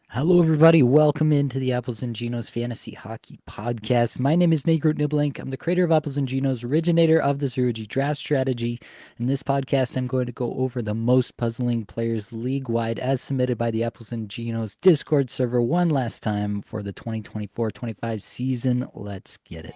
Hello, everybody. Welcome into the Apples and Genos Fantasy Hockey Podcast. My name is Nate Groot Nibelink. I'm the creator of Apples and Genos, originator of the Zero G Draft Strategy. In this podcast, I'm going to go over the most puzzling players league-wide as submitted by the Apples and Genos Discord server one last time for the 2024-25 season. Let's get it.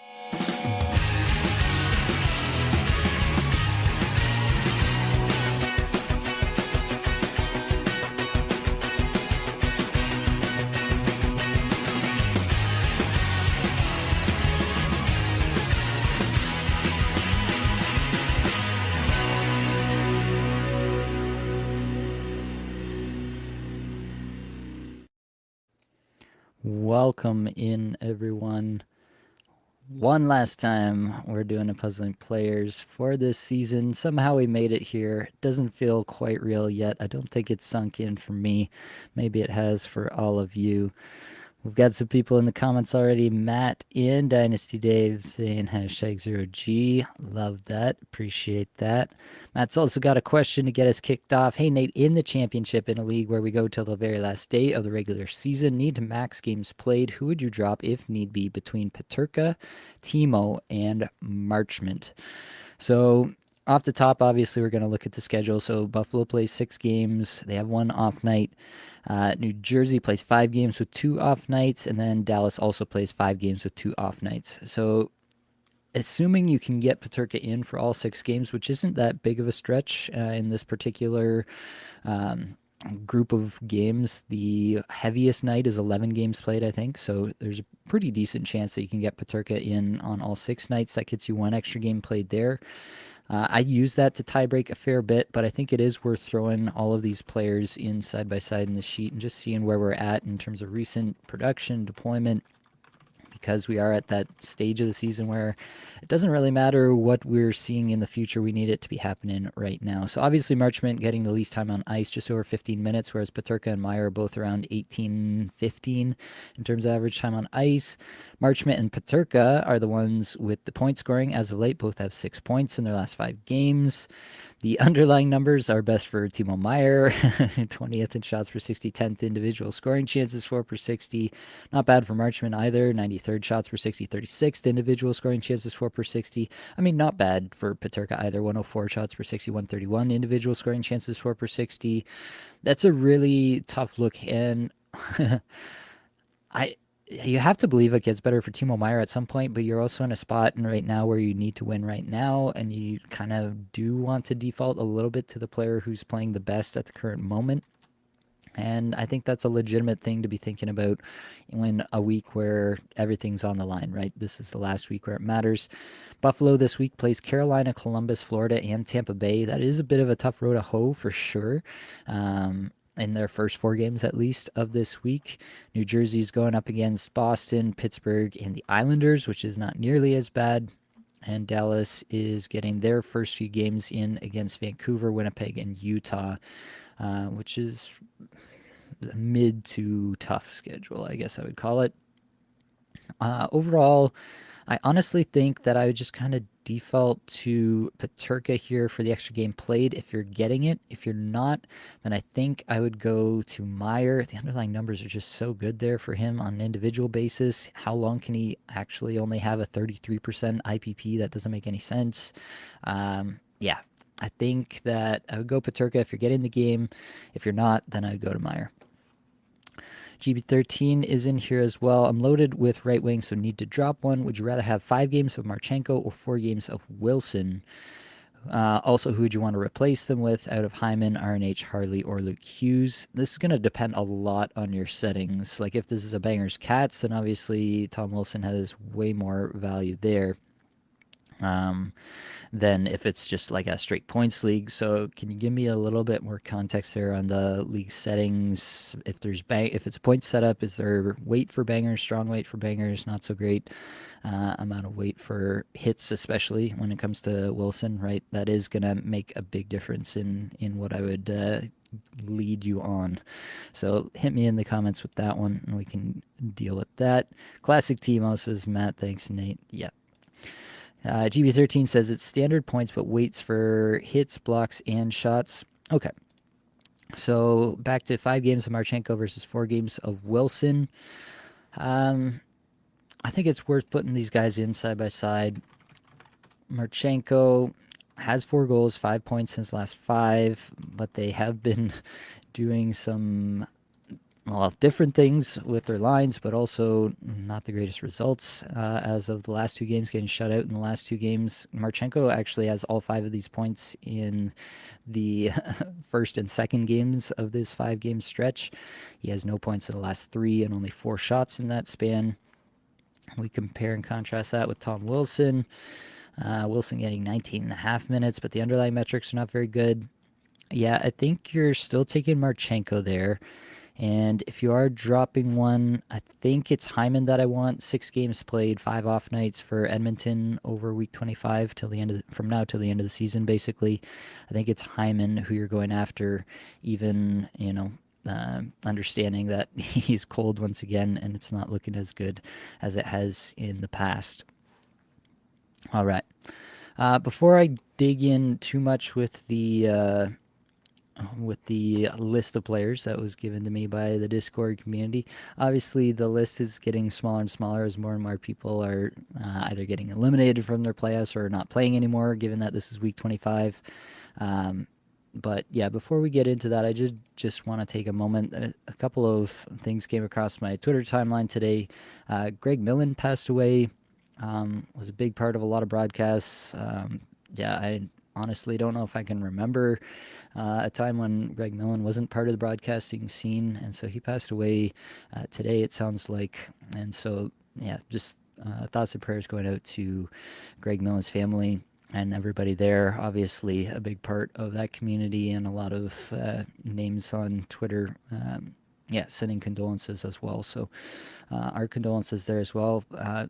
Welcome in, everyone. One last time, we're doing a puzzling players for this season. Somehow we made it here. It doesn't feel quite real yet. I don't think it's sunk in for me. Maybe it has for all of you. We've got some people in the comments already. Matt and Dynasty Dave saying hashtag 0G. Love that. Appreciate that. Matt's also got a question to get us kicked off. Hey, Nate, in the championship in a league where we go till the very last day of the regular season, need to max games played. Who would you drop if need be between Peterka, Timo, and Marchment? So off the top, obviously, we're going to look at the schedule. So Buffalo plays 6 games. They have one off night. New Jersey plays 5 games with 2 off nights, and then Dallas also plays 5 games with 2 off nights. So assuming you can get Peterka in for all 6 games, which isn't that big of a stretch in this particular group of games, the heaviest night is 11 games played, I think. So there's a pretty decent chance that you can get Peterka in on all 6 nights. That gets you 1 extra game played there. I use that to tiebreak a fair bit, but I think it is worth throwing all of these players in side by side in the sheet and just seeing where we're at in terms of recent production, deployment, because we are at that stage of the season where it doesn't really matter what we're seeing in the future. We need it to be happening right now. So obviously Marchment getting the least time on ice, just over 15 minutes, whereas Peterka and Meyer are both around 18, 15 in terms of average time on ice. Marchment and Peterka are the ones with the point scoring as of late. Both have 6 points in their last 5 games. The underlying numbers are best for Timo Meyer, 20th in shots per 60, 10th individual scoring chances, 4 per 60. Not bad for Marchment either, 93rd shots per 60, 36th individual scoring chances, 4 per 60. I mean, not bad for Peterka either, 104 shots per 60, 131 individual scoring chances, 4 per 60. That's a really tough look, and I you have to believe it gets better for Timo Meyer at some point, but you're also in a spot and right now where you need to win right now, and you kind of do want to default a little bit to the player who's playing the best at the current moment. And I think that's a legitimate thing to be thinking about in a week where everything's on the line, right? This is the last week where it matters. Buffalo this week plays Carolina, Columbus, Florida, and Tampa Bay. That is a bit of a tough road to hoe for sure. In their first 4 games, at least, of this week. New Jersey's going up against Boston, Pittsburgh, and the Islanders, which is not nearly as bad. And Dallas is getting their first few games in against Vancouver, Winnipeg, and Utah, which is a mid to tough schedule, I guess I would call it. Overall, I honestly think that I would just kind of default to Peterka here for the extra game played if you're getting it. If you're not, then I think I would go to Meyer. The underlying numbers are just so good there for him on an individual basis. How long can he actually only have a 33% IPP? That doesn't make any sense. Yeah, I think that I would go Peterka if you're getting the game. If you're not, then I'd go to Meyer. GB13 is in here as well. I'm loaded with right wing, so need to drop one. Would you rather have 5 games of Marchenko or 4 games of Wilson? Also, who would you want to replace them with out of Hyman, RNH, Harley, or Luke Hughes? This is going to depend a lot on your settings. Like if this is a Bangers Cats, then obviously Tom Wilson has way more value there than if it's just like a straight points league. So can you give me a little bit more context there on the league settings? If there's if it's a point setup, is there weight for bangers, strong weight for bangers, not so great amount of weight for hits, especially when it comes to Wilson, right? That is gonna make a big difference in what I would lead you on. So hit me in the comments with that one and we can deal with that. Classic Timo, says Matt. Thanks, Nate. Yeah. GB13 says it's standard points but waits for hits, blocks, and shots. Okay. So back to 5 games of Marchenko versus 4 games of Wilson. Um, I think it's worth putting these guys in side by side. Marchenko has 4 goals, 5 points in his last 5, but they have been doing some different things with their lines, but also not the greatest results as of the last 2 games, getting shut out in the last 2 games. Marchenko actually has all 5 of these points in the first and second games of this 5-game stretch. He has no points in the last 3 and only 4 shots in that span. We compare and contrast that with Tom Wilson. Wilson getting 19.5 minutes, but the underlying metrics are not very good. Yeah, I think you're still taking Marchenko there. And if you are dropping one, I think it's Hyman that I want. 6 games played, 5 off nights for Edmonton over week 25 till the end of from now till the end of the season, basically. I think it's Hyman who you're going after, even, understanding that he's cold once again and it's not looking as good as it has in the past. All right. Before I dig in too much with the list of players that was given to me by the Discord community. Obviously, the list is getting smaller and smaller as more and more people are either getting eliminated from their playoffs or not playing anymore, given that this is week 25. But yeah, before we get into that, I just want to take a moment. A couple of things came across my Twitter timeline today. Greg Millen passed away. Was a big part of a lot of broadcasts. I honestly don't know if I can remember a time when Greg Millen wasn't part of the broadcasting scene, and so he passed away today, it sounds like. And so, yeah, just thoughts and prayers going out to Greg Millen's family and everybody there. Obviously, a big part of that community, and a lot of names on Twitter. Sending condolences as well. So our condolences there as well.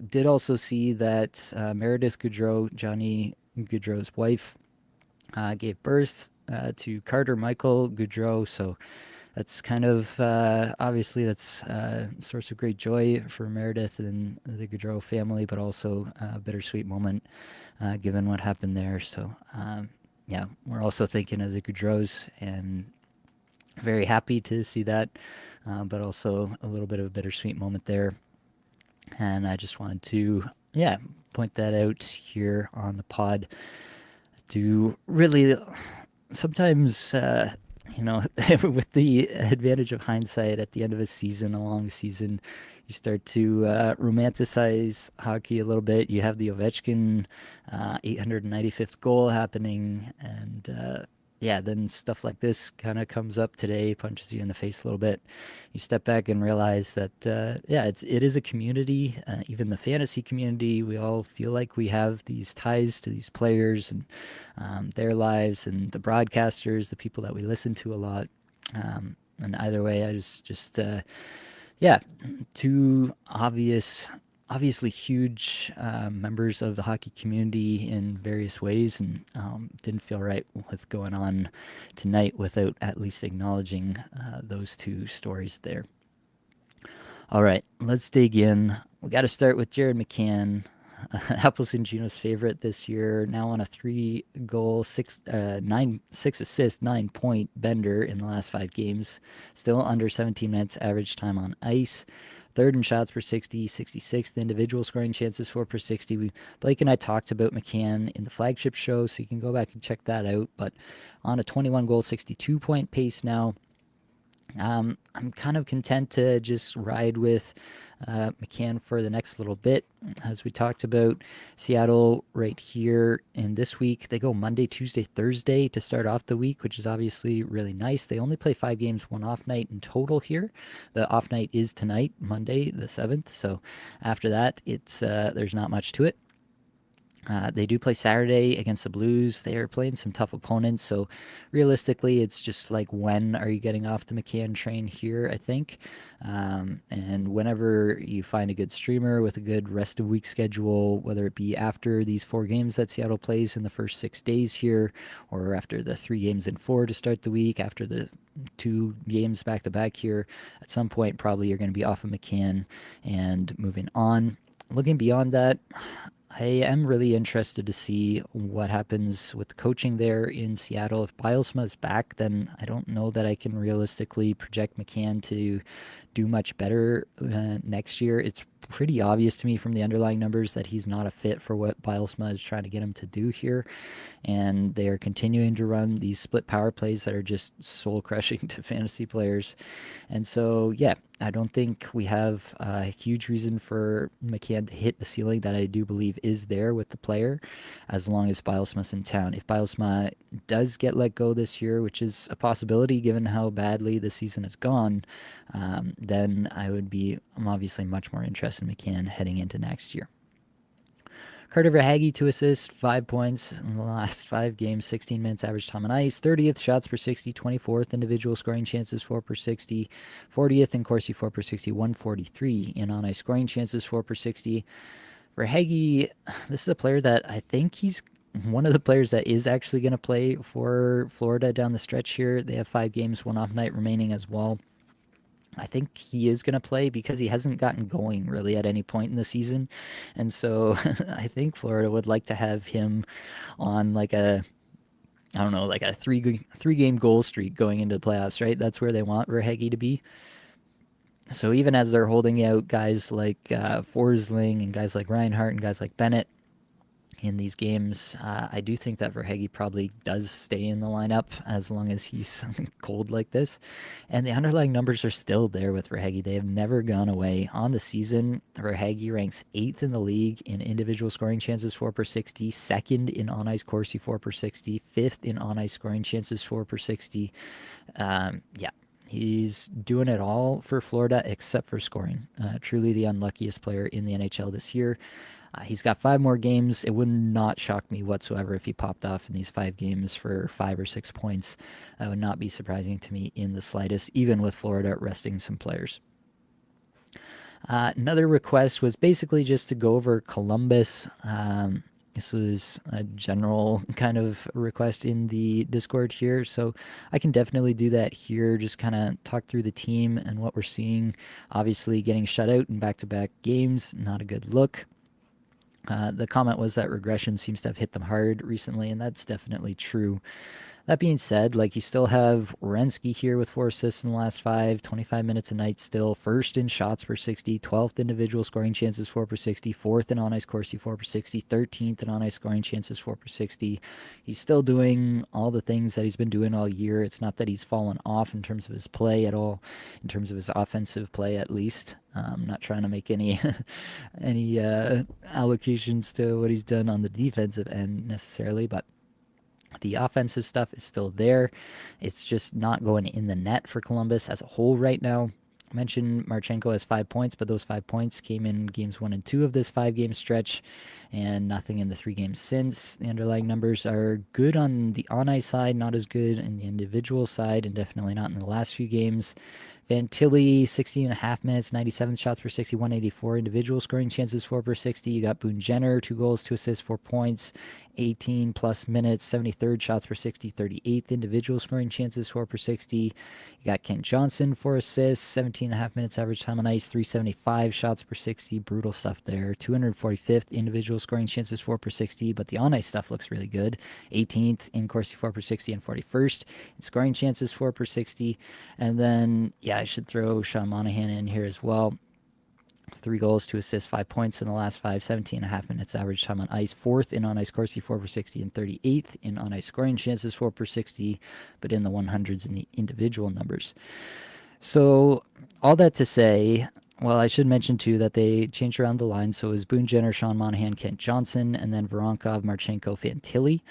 Did also see that Meredith Goudreau, Johnny Goudreau's wife, gave birth to Carter Michael Goudreau. So that's kind of obviously that's a source of great joy for Meredith and the Goudreau family, but also a bittersweet moment given what happened there. So we're also thinking of the Goudreaus and very happy to see that, but also a little bit of a bittersweet moment there. And I just wanted to, point that out here on the pod. To really, sometimes, with the advantage of hindsight at the end of a season, a long season, you start to romanticize hockey a little bit. You have the Ovechkin 895th goal happening, and then stuff like this kind of comes up today, punches you in the face a little bit. You step back and realize that, it is a community, even the fantasy community. We all feel like we have these ties to these players and their lives, and the broadcasters, the people that we listen to a lot. And either way, I two obviously huge members of the hockey community in various ways, and didn't feel right with going on tonight without at least acknowledging those two stories there. All right, let's dig in. We got to start with Jared McCann, Apples and Juno's favorite this year, now on a 3-goal, 6 assist, 9-point bender in the last 5 games. Still under 17 minutes average time on ice. Third in shots per 60, 66th individual scoring chances for per 60. Blake and I talked about McCann in the flagship show, so you can go back and check that out. But on a 21-goal, 62-point pace now. I'm kind of content to just ride with McCann for the next little bit. As we talked about, Seattle right here in this week, they go Monday, Tuesday, Thursday to start off the week, which is obviously really nice. They only play 5 games, 1 off night in total here. The off night is tonight, Monday the 7th. So after that, it's there's not much to it. They do play Saturday against the Blues. They are playing some tough opponents, so realistically, it's just like, when are you getting off the McCann train here, I think. And whenever you find a good streamer with a good rest of week schedule, whether it be after these 4 games that Seattle plays in the first 6 days here, or after the 3 games in 4 to start the week, after the 2 games back to back here, at some point probably you're going to be off of McCann and moving on. Looking beyond that, I am really interested to see what happens with the coaching there in Seattle. If Bilesma is back, then I don't know that I can realistically project McCann to do much better next year. It's pretty obvious to me from the underlying numbers that he's not a fit for what Bilesma is trying to get him to do here. And they are continuing to run these split power plays that are just soul crushing to fantasy players. And so, yeah, I don't think we have a huge reason for McCann to hit the ceiling that I do believe is there with the player, as long as Bilesma's in town. If Bilesma does get let go this year, which is a possibility given how badly the season has gone, then I'm obviously much more interested in McCann heading into next year. Carter Verhaeghe, 2 assists, 5 points in the last 5 games, 16 minutes average time on ice, 30th shots per 60, 24th individual scoring chances, 4 per 60, 40th in Corsi, 4 per 60, 143 in on ice scoring chances, 4 per 60. Verhaeghe, this is a player that I think he's one of the players that is actually going to play for Florida down the stretch here. They have 5 games, 1 off night remaining as well. I think he is going to play because he hasn't gotten going really at any point in the season. And so I think Florida would like to have him on like a, I don't know, like a three game goal streak going into the playoffs, right? That's where they want Verhaeghe to be. So even as they're holding out guys like Forsling and guys like Reinhart and guys like Bennett in these games, I do think that Verhaeghe probably does stay in the lineup as long as he's cold like this. And the underlying numbers are still there with Verhaeghe. They have never gone away. On the season, Verhaeghe ranks 8th in the league in individual scoring chances, 4 per 60, 2nd in on-ice Corsi, 4 per 60, 5th in on-ice scoring chances, 4 per 60. Yeah. He's doing it all for Florida except for scoring. Truly the unluckiest player in the NHL this year. He's got 5 more games. It would not shock me whatsoever if he popped off in these 5 games for 5 or 6 points. That would not be surprising to me in the slightest, even with Florida resting some players. Another request was basically just to go over Columbus. This was a general kind of request in the Discord here, so I can definitely do that here, just kind of talk through the team and what we're seeing. Obviously, getting shut out in back-to-back games, not a good look. The comment was that regression seems to have hit them hard recently, and that's definitely true. That being said, like you still have Werenski here with 4 assists in the last 5, 25 minutes a night still, 1st in shots per 60, 12th individual scoring chances, 4 per 60, 4th in on-ice Corsi, 4 per 60, 13th in on-ice scoring chances, 4 per 60. He's still doing all the things that he's been doing all year. It's not that he's fallen off in terms of his play at all, in terms of his offensive play at least. I'm not trying to make any allocations to what he's done on the defensive end necessarily, but the offensive stuff is still there. It's just not going in the net for Columbus as a whole right now. I mentioned Marchenko has 5 points, but those 5 points came in games 1 and 2 of this 5-game stretch, and nothing in the 3 games since. The underlying numbers are good on the on-ice side, not as good in the individual side, and definitely not in the last few games. Fantilli, 60.5 minutes, 97 shots per 60, 184 individual scoring chances, 4 per 60. You got Boone Jenner, 2 goals, 2 assists, 4 points, 18 plus minutes, 73rd shots per 60, 38th individual scoring chances, 4 per 60. You got Kent Johnson, 4 assists, 17.5 minutes average time on ice, 375 shots per 60. Brutal stuff there. 245th individual scoring chances, 4 per 60, but the on-ice stuff looks really good. 18th in Corsi, 4 per 60, and 41st in scoring chances, 4 per 60. And then, yeah, I should throw Sean Monahan in here as well. 3 goals, 2 assists, 5 points in the last 5, 17.5 minutes average time on ice. 4th in on-ice Corsi, 4 per 60, and 38th in on-ice scoring chances, 4 per 60, but in the 100s in the individual numbers. So all that to say, well, I should mention too that they changed around the line. So it was Boone Jenner, Sean Monahan, Kent Johnson, and then Voronkov, Marchenko, Fantilli.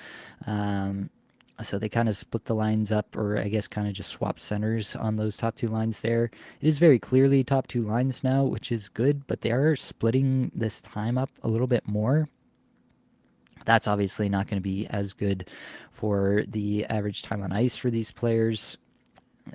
So they kind of split the lines up, or I guess kind of just swapped centers on those top 2 lines there. It is very clearly top 2 lines now, which is good, but they are splitting this time up a little bit more. That's obviously not going to be as good for the average time on ice for these players.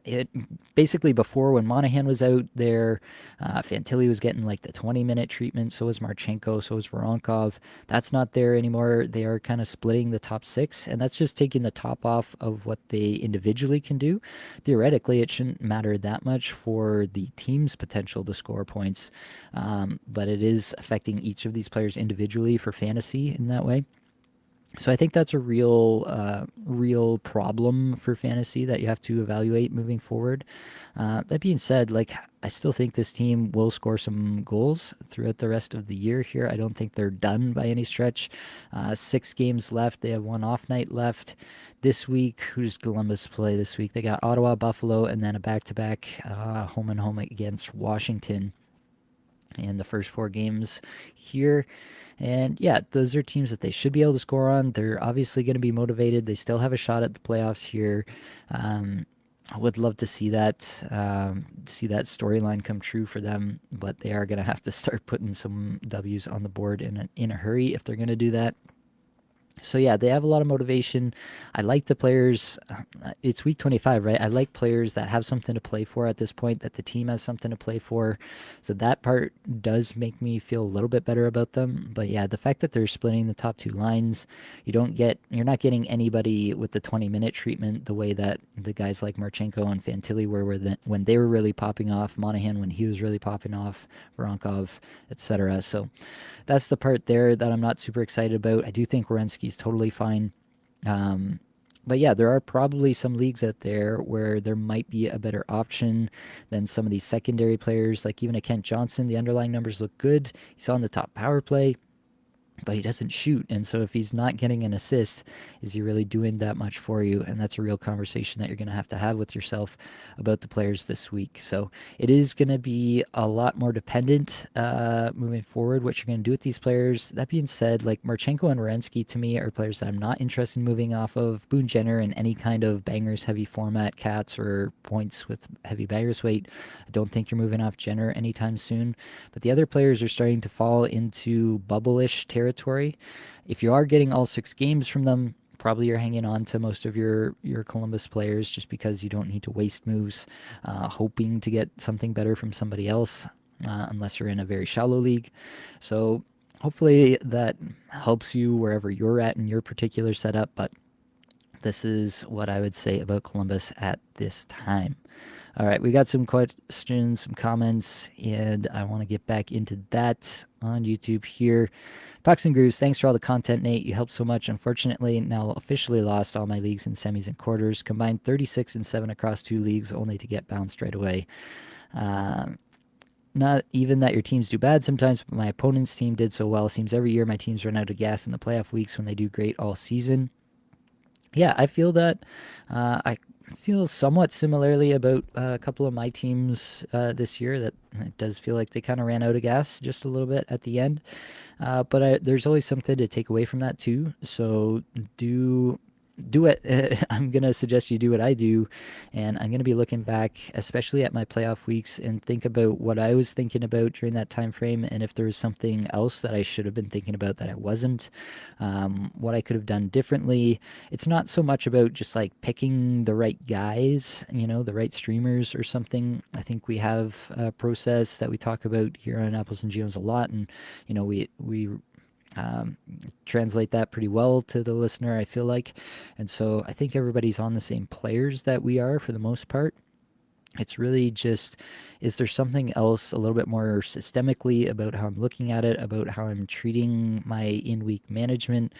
it basically before when Monahan was out there, Fantilli was getting like the 20-minute treatment. So was Marchenko. So was Voronkov. That's not there anymore. They are kind of splitting the top six, and that's just taking the top off of what they individually can do. Theoretically, it shouldn't matter that much for the team's potential to score points, but it is affecting each of these players individually for fantasy in that way. So I think that's a real problem for fantasy that you have to evaluate moving forward. That being said, like I still think this team will score some goals throughout the rest of the year here. I don't think they're done by any stretch. 6 games left. They have one off night left this week. Who does Columbus play this week? They got Ottawa, Buffalo, and then a back-to-back home and home against Washington in the first 4 games here. And yeah, those are teams that they should be able to score on. They're obviously going to be motivated. They still have a shot at the playoffs here. I would love to see that storyline come true for them, but they are going to have to start putting some W's on the board in a hurry if they're going to do that. So yeah, they have a lot of motivation. I like the players. It's week 25, right? I like players that have something to play for at this point, that the team has something to play for. So that part does make me feel a little bit better about them. But yeah, the fact that they're splitting the top 2 lines, you're not getting anybody with the 20-minute treatment the way that the guys like Marchenko and Fantilli were when they were really popping off, Monahan when he was really popping off, Voronkov, etc. So that's the part there that I'm not super excited about. I do think Werenski's totally fine. But yeah, there are probably some leagues out there where there might be a better option than some of these secondary players, like even a Kent Johnson. The underlying numbers look good. He's on the top power play, but he doesn't shoot. And so if he's not getting an assist, is he really doing that much for you? And that's a real conversation that you're going to have with yourself about the players this week. So it is going to be a lot more dependent moving forward what you're going to do with these players. That being said, like Marchenko and Werenski to me are players that I'm not interested in moving off of. Boone Jenner in any kind of bangers heavy format, cats or points with heavy bangers weight. I don't think you're moving off Jenner anytime soon. But the other players are starting to fall into bubble-ish territory. If you are getting all 6 games from them, probably you're hanging on to most of your Columbus players just because you don't need to waste moves hoping to get something better from somebody else unless you're in a very shallow league. So hopefully that helps you wherever you're at in your particular setup, but this is what I would say about Columbus at this time. All right, we got some questions, some comments, and I want to get back into that on YouTube here. Pucks and Grooves, thanks for all the content, Nate. You helped so much. Unfortunately, now officially lost all my leagues in semis and quarters. Combined 36-7 across 2 leagues, only to get bounced right away. Not even that your teams do bad sometimes, but my opponent's team did so well. Seems every year my teams run out of gas in the playoff weeks when they do great all season. Yeah, I feel that. I feel somewhat similarly about a couple of my teams this year, that it does feel like they kind of ran out of gas just a little bit at the end. But there's always something to take away from that too. So do it. I'm going to suggest you do what I do, and I'm going to be looking back especially at my playoff weeks and think about what I was thinking about during that time frame, and if there was something else that I should have been thinking about that I wasn't, what I could have done differently. It's not so much about just like picking the right guys, the right streamers or something. I think we have a process that we talk about here on Apples and Geos a lot, and we translate that pretty well to the listener, I feel like. And so I think everybody's on the same players that we are for the most part. It's really just, is there something else a little bit more systemically about how I'm looking at it, about how I'm treating my in-week management?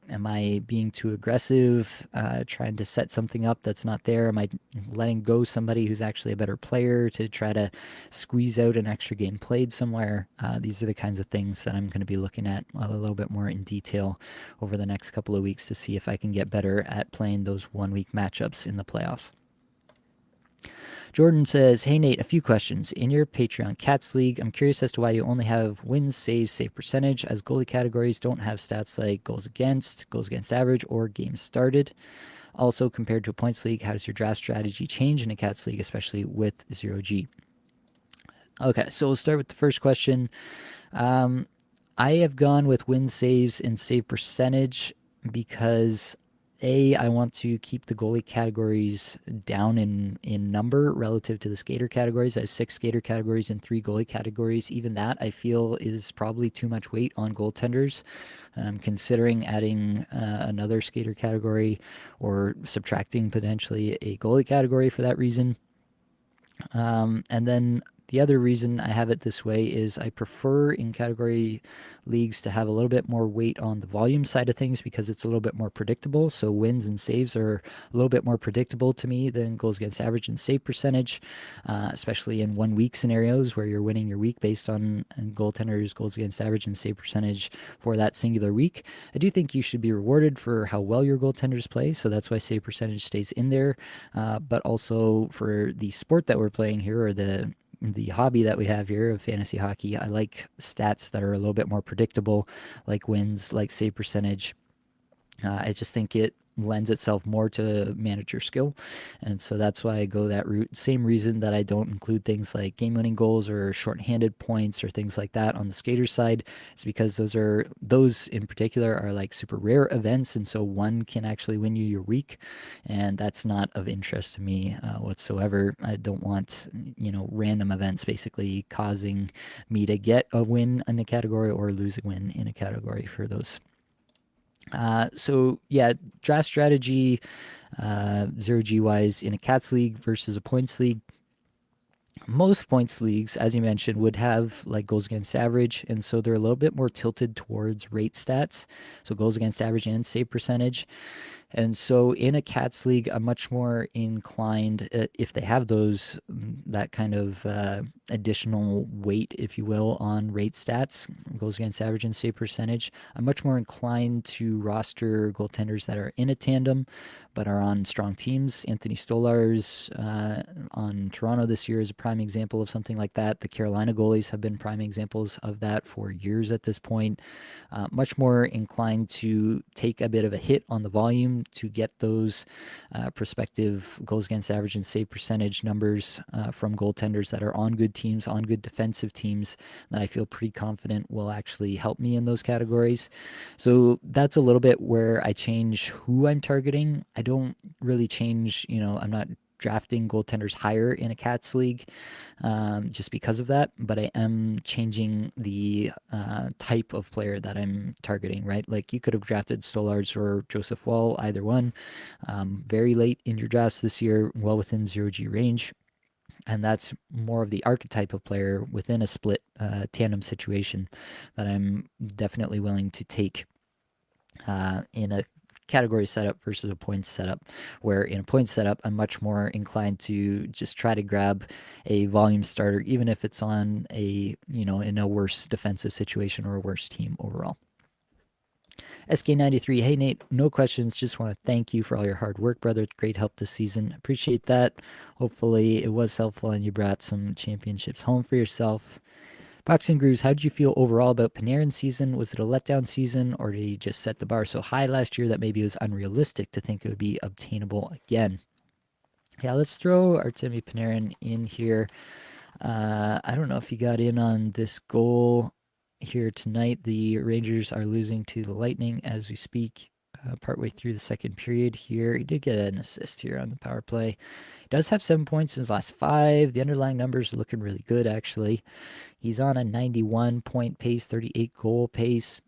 Am I being too aggressive, trying to set something up that's not there? Am I letting go somebody who's actually a better player to try to squeeze out an extra game played somewhere? These are the kinds of things that I'm going to be looking at a little bit more in detail over the next couple of weeks to see if I can get better at playing those one-week matchups in the playoffs. Jordan says, hey Nate, a few questions. In your Patreon Cats League, I'm curious as to why you only have wins, saves, save percentage, as goalie categories don't have stats like goals against average, or games started. Also, compared to a points league, how does your draft strategy change in a Cats League, especially with 0G? Okay, so we'll start with the first question. I have gone with wins, saves, and save percentage because I want to keep the goalie categories down in number relative to the skater categories. I have 6 skater categories and 3 goalie categories. Even that I feel is probably too much weight on goaltenders. Considering adding another skater category or subtracting potentially a goalie category for that reason. And then the other reason I have it this way is I prefer in category leagues to have a little bit more weight on the volume side of things because it's a little bit more predictable. So wins and saves are a little bit more predictable to me than goals against average and save percentage, especially in 1 week scenarios where you're winning your week based on goaltenders, goals against average and save percentage for that singular week. I do think you should be rewarded for how well your goaltenders play, so that's why save percentage stays in there. But also for the sport that we're playing here, or the hobby that we have here of fantasy hockey, I like stats that are a little bit more predictable, like wins, like save percentage. I just think it lends itself more to manager skill, and so that's why I go that route. Same reason that I don't include things like game-winning goals or shorthanded points or things like that on the skater side. It's because those in particular are like super rare events, and so one can actually win you your week, and that's not of interest to me whatsoever. I don't want random events basically causing me to get a win in a category or lose a win in a category for those. So yeah, draft strategy, 0G wise in a cats league versus a points league. Most points leagues, as you mentioned, would have like goals against average, and so they're a little bit more tilted towards rate stats, so goals against average and save percentage. And so in a cats league, I'm much more inclined, if they have that kind of additional weight, if you will, on rate stats, goals against average and save percentage. I'm much more inclined to roster goaltenders that are in a tandem, but are on strong teams. Anthony Stolarz on Toronto this year is a prime example of something like that. The Carolina goalies have been prime examples of that for years at this point. Much more inclined to take a bit of a hit on the volume to get those prospective goals against average and save percentage numbers from goaltenders that are on good teams, on good defensive teams, that I feel pretty confident will actually help me in those categories. So that's a little bit where I change who I'm targeting. I don't really change, I'm not drafting goaltenders higher in a cats league just because of that, but I am changing the type of player that I'm targeting, right? Like you could have drafted Stolarz or Joseph Woll, either one, very late in your drafts this year, well within 0G range. And that's more of the archetype of player within a split tandem situation that I'm definitely willing to take in a category setup versus a points setup, where in a points setup I'm much more inclined to just try to grab a volume starter, even if it's on in a worse defensive situation or a worse team overall. SK93, hey Nate, no questions, just want to thank you for all your hard work, brother. Great help this season, appreciate that. Hopefully it was helpful and you brought some championships home for yourself. Boxing Grooves, how did you feel overall about Panarin's season? Was it a letdown season, or did he just set the bar so high last year that maybe it was unrealistic to think it would be obtainable again? Yeah, let's throw Artemi Panarin in here. I don't know if he got in on this goal here tonight. The Rangers are losing to the Lightning as we speak, partway through the second period here. He did get an assist here on the power play. He does have 7 points in his last 5. The underlying numbers are looking really good, actually. He's on a 91 point pace, 38 goal pace,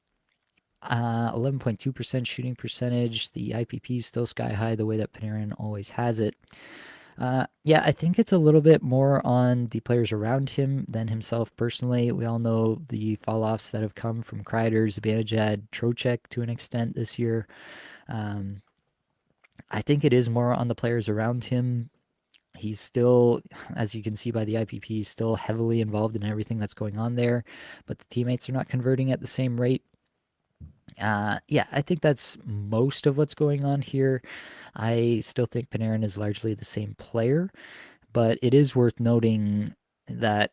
11.2% shooting percentage. The IPP is still sky high the way that Panarin always has it. Yeah, I think it's a little bit more on the players around him than himself personally. We all know the fall-offs that have come from Kreider, Zibanejad, Trocheck to an extent this year. I think it is more on the players around him. He's still, as you can see by the IPP, still heavily involved in everything that's going on there, but the teammates are not converting at the same rate. Yeah, I think that's most of what's going on here. I still think Panarin is largely the same player, but it is worth noting that,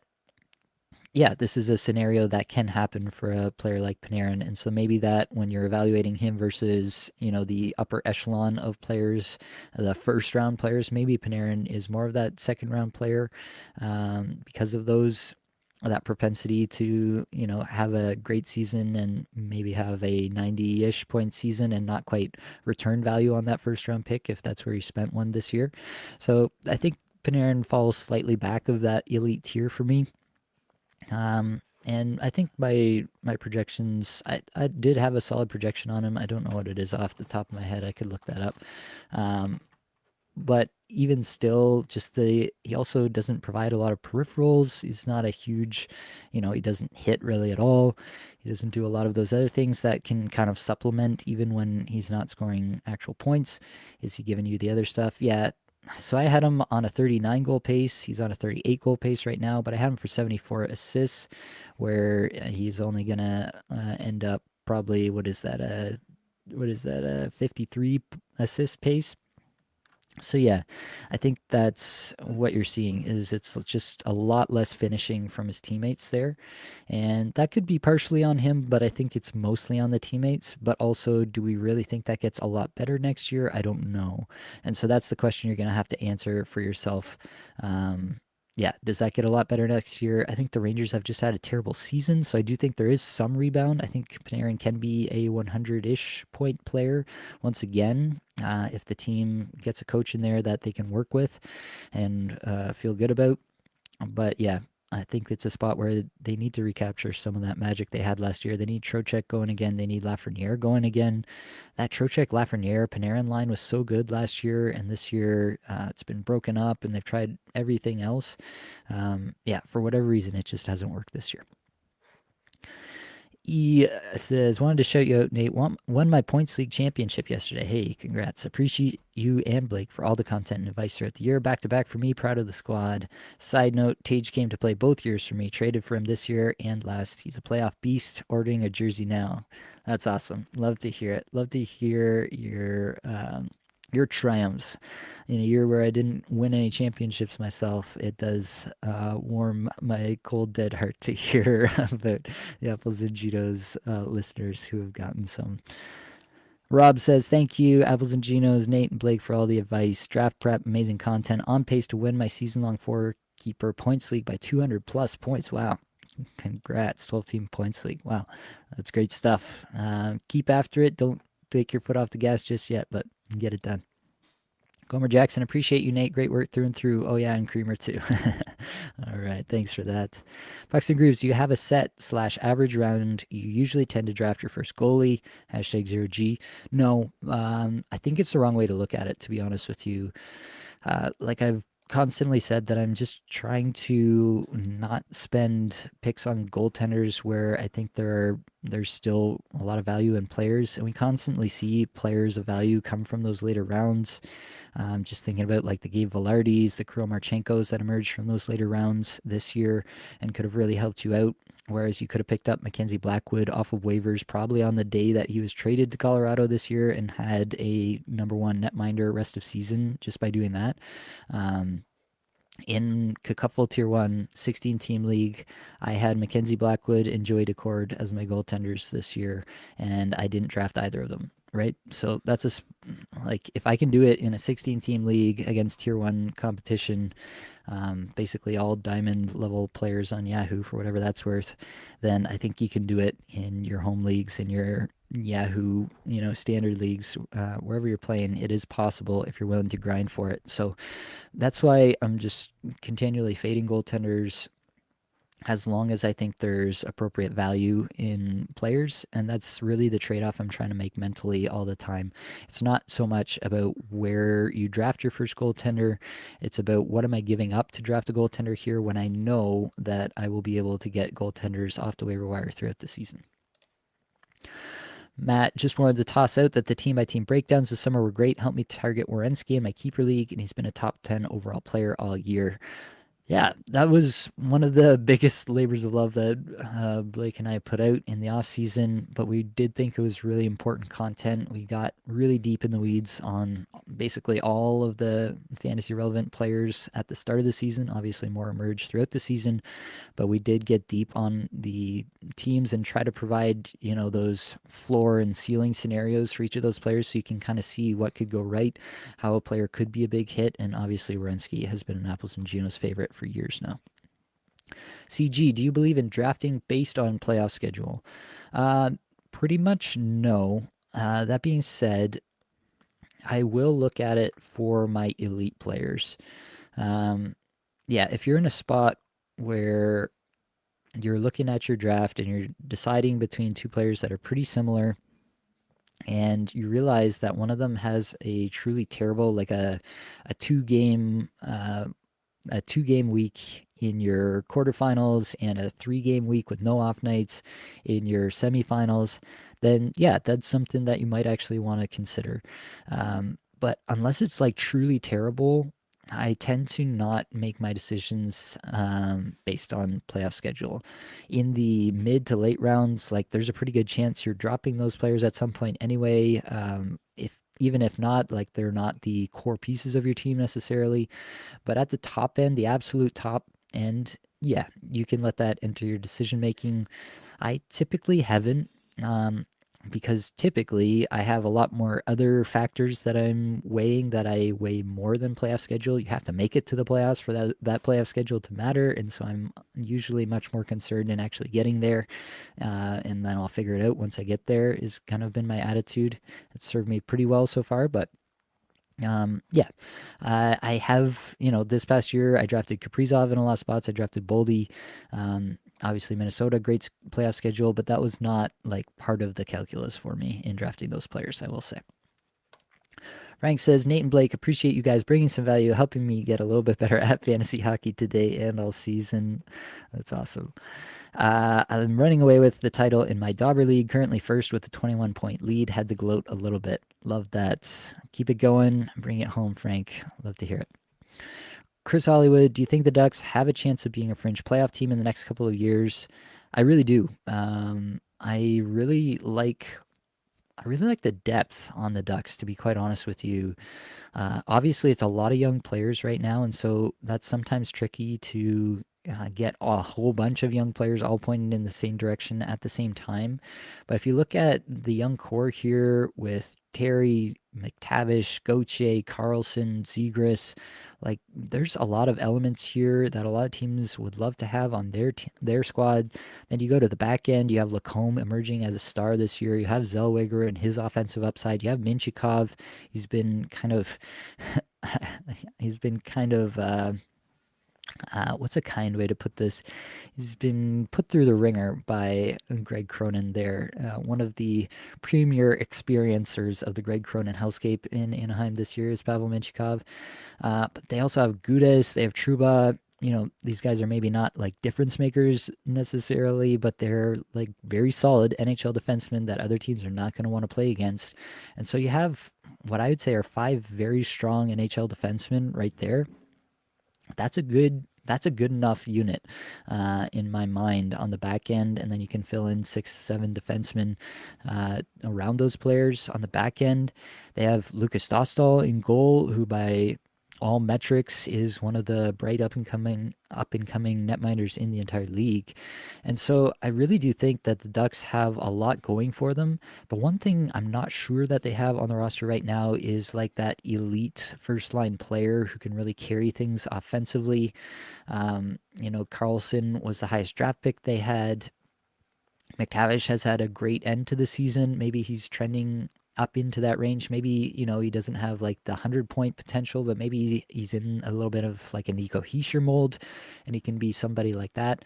yeah, this is a scenario that can happen for a player like Panarin. And so maybe that when you're evaluating him versus, the upper echelon of players, the first round players, maybe Panarin is more of that second round player because of those that propensity to, have a great season and maybe have a 90-ish point season and not quite return value on that first round pick if that's where you spent one this year. So I think Panarin falls slightly back of that elite tier for me. And I think my projections, I did have a solid projection on him. I don't know what it is off the top of my head. I could look that up. But even still, he also doesn't provide a lot of peripherals. He's not a huge, he doesn't hit really at all. He doesn't do a lot of those other things that can kind of supplement even when he's not scoring actual points. Is he giving you the other stuff? Yeah. So I had him on a 39 goal pace. He's on a 38 goal pace right now, but I had him for 74 assists, where he's only gonna end up probably what is that a 53 assist pace. So yeah, I think that's what you're seeing is it's just a lot less finishing from his teammates there. And that could be partially on him, but I think it's mostly on the teammates. But also, do we really think that gets a lot better next year? I don't know. And so that's the question you're going to have to answer for yourself. Yeah, does that get a lot better next year? I think the Rangers have just had a terrible season, so I do think there is some rebound. I think Panarin can be a 100-ish point player once again if the team gets a coach in there that they can work with and feel good about. But yeah, I think it's a spot where they need to recapture some of that magic they had last year. They need Trocheck going again. They need Lafreniere going again. That Trocheck, Lafreniere, Panarin line was so good last year, and this year it's been broken up, and they've tried everything else. Yeah, for whatever reason, it just hasn't worked this year. He says, wanted to shout you out, Nate. Won my Points League championship yesterday. Hey, congrats. Appreciate you and Blake for all the content and advice throughout the year. Back to back for me. Proud of the squad. Side note, Tage came to play both years for me. Traded for him this year and last. He's a playoff beast. Ordering a jersey now. That's awesome. Love to hear it. Love to hear your triumphs in a year where I didn't win any championships myself. It does warm my cold dead heart to hear about the Apples and Ginos listeners who have gotten some. Rob says, thank you, Apples and Ginos, Nate and Blake, for all the advice. Draft prep, amazing content. On pace to win my season-long four-keeper points league by 200 plus points. Wow. Congrats, 12-team points league. Wow, that's great stuff. Keep after it. Don't take your foot off the gas just yet, but get it done. Gomer Jackson, appreciate you, Nate. Great work through and through. Oh, yeah, and Creamer, too. All right, thanks for that. Bucks and Grooves, do you have a set/average round you usually tend to draft your first goalie? Hashtag 0G. No, I think it's the wrong way to look at it, to be honest with you. Like I've constantly said that I'm just trying to not spend picks on goaltenders where I think there's still a lot of value in players, and we constantly see players of value come from those later rounds. Just thinking about like the Gabe Vilardis, the Kirill Marchenkos that emerged from those later rounds this year and could have really helped you out. Whereas you could have picked up Mackenzie Blackwood off of waivers probably on the day that he was traded to Colorado this year and had a number one netminder rest of season just by doing that. In Cupful Tier 1 16-team league, I had Mackenzie Blackwood and Joey Decord as my goaltenders this year, and I didn't draft either of them, right? So that's like, if I can do it in a 16-team league against Tier 1 competition, basically all diamond level players on Yahoo for whatever that's worth, then I think you can do it in your home leagues, in your Yahoo, standard leagues, wherever you're playing. It is possible if you're willing to grind for it. So that's why I'm just continually fading goaltenders as long as I think there's appropriate value in players. And that's really the trade-off I'm trying to make mentally all the time. It's not so much about where you draft your first goaltender. It's about what am I giving up to draft a goaltender here when I know that I will be able to get goaltenders off the waiver wire throughout the season. Matt just wanted to toss out that the team-by-team breakdowns this summer were great. Helped me target Werenski in my keeper league, and he's been a top 10 overall player all year. Yeah, that was one of the biggest labors of love that Blake and I put out in the off season, but we did think it was really important content. We got really deep in the weeds on basically all of the fantasy relevant players at the start of the season. Obviously more emerged throughout the season, but we did get deep on the teams and try to provide, those floor and ceiling scenarios for each of those players so you can kind of see what could go right, how a player could be a big hit, and obviously Werenski has been an Apples and Ginos favorite for years now. CG, do you believe in drafting based on playoff schedule? Uh, Pretty much no. That being said, I will look at it for my elite players. Um, yeah, if you're in a spot where you're looking at your draft and you're deciding between two players that are pretty similar, and you realize that one of them has a truly terrible, like a two game a 2 game week in your quarterfinals and a 3 game week with no off nights in your semifinals, then yeah, that's something that you might actually want to consider. But unless it's like truly terrible, I tend to not make my decisions based on playoff schedule. In the mid to late rounds, like there's a pretty good chance you're dropping those players at some point anyway. If even if not, like they're not the core pieces of your team necessarily. But at the top end, the absolute top end, yeah, you can let that enter your decision making. I typically haven't, um, because typically I have a lot more other factors that I'm weighing that I weigh more than playoff schedule. You have to make it to the playoffs for that playoff schedule to matter, and so I'm usually much more concerned in actually getting there, and then I'll figure it out once I get there. Is kind of been my attitude. It's served me pretty well so far, but yeah, I have, this past year I drafted Kaprizov in a lot of spots. I drafted Boldy. Obviously, Minnesota, great playoff schedule, but that was not like part of the calculus for me in drafting those players, I will say. Frank says, Nate and Blake, appreciate you guys bringing some value, helping me get a little bit better at fantasy hockey today and all season. That's awesome. I'm running away with the title in my Dauber League, currently first with a 21-point lead. Had to gloat a little bit. Love that. Keep it going. Bring it home, Frank. Love to hear it. Chris Hollywood, do you think the Ducks have a chance of being a fringe playoff team in the next couple of years? I really do. I really like the depth on the Ducks, to be quite honest with you. Obviously, it's a lot of young players right now, and so that's sometimes tricky to get a whole bunch of young players all pointing in the same direction at the same time. But if you look at the young core here with Terry, McTavish, Gauthier, Carlson, Zegras, like there's a lot of elements here that a lot of teams would love to have on their squad. Then you go to the back end, you have Lacombe emerging as a star this year. You have Zellweger and his offensive upside. You have Minchikov. He's been kind of he's been kind of what's a kind way to put this? He's been put through the ringer by Greg Cronin there, one of the premier experiencers of the Greg Cronin hellscape in Anaheim this year is Pavel Minchikov. But they also have Gudas, they have Truba. These guys are maybe not like difference makers necessarily, but they're like very solid NHL defensemen that other teams are not going to want to play against. And so you have what I would say are 5 very strong NHL defensemen right there. That's a good enough unit in my mind on the back end, and then you can fill in 6, 7 defensemen around those players on the back end. They have Lucas Dostal in goal, who by all metrics is one of the bright up and coming netminders in the entire league. And so I really do think that the Ducks have a lot going for them. The one thing I'm not sure that they have on the roster right now is like that elite first line player who can really carry things offensively. Carlson was the highest draft pick they had. McTavish has had a great end to the season. Maybe he's trending up into that range. Maybe, he doesn't have like the 100-point potential, but maybe he's in a little bit of like a Nico Hischier mold and he can be somebody like that.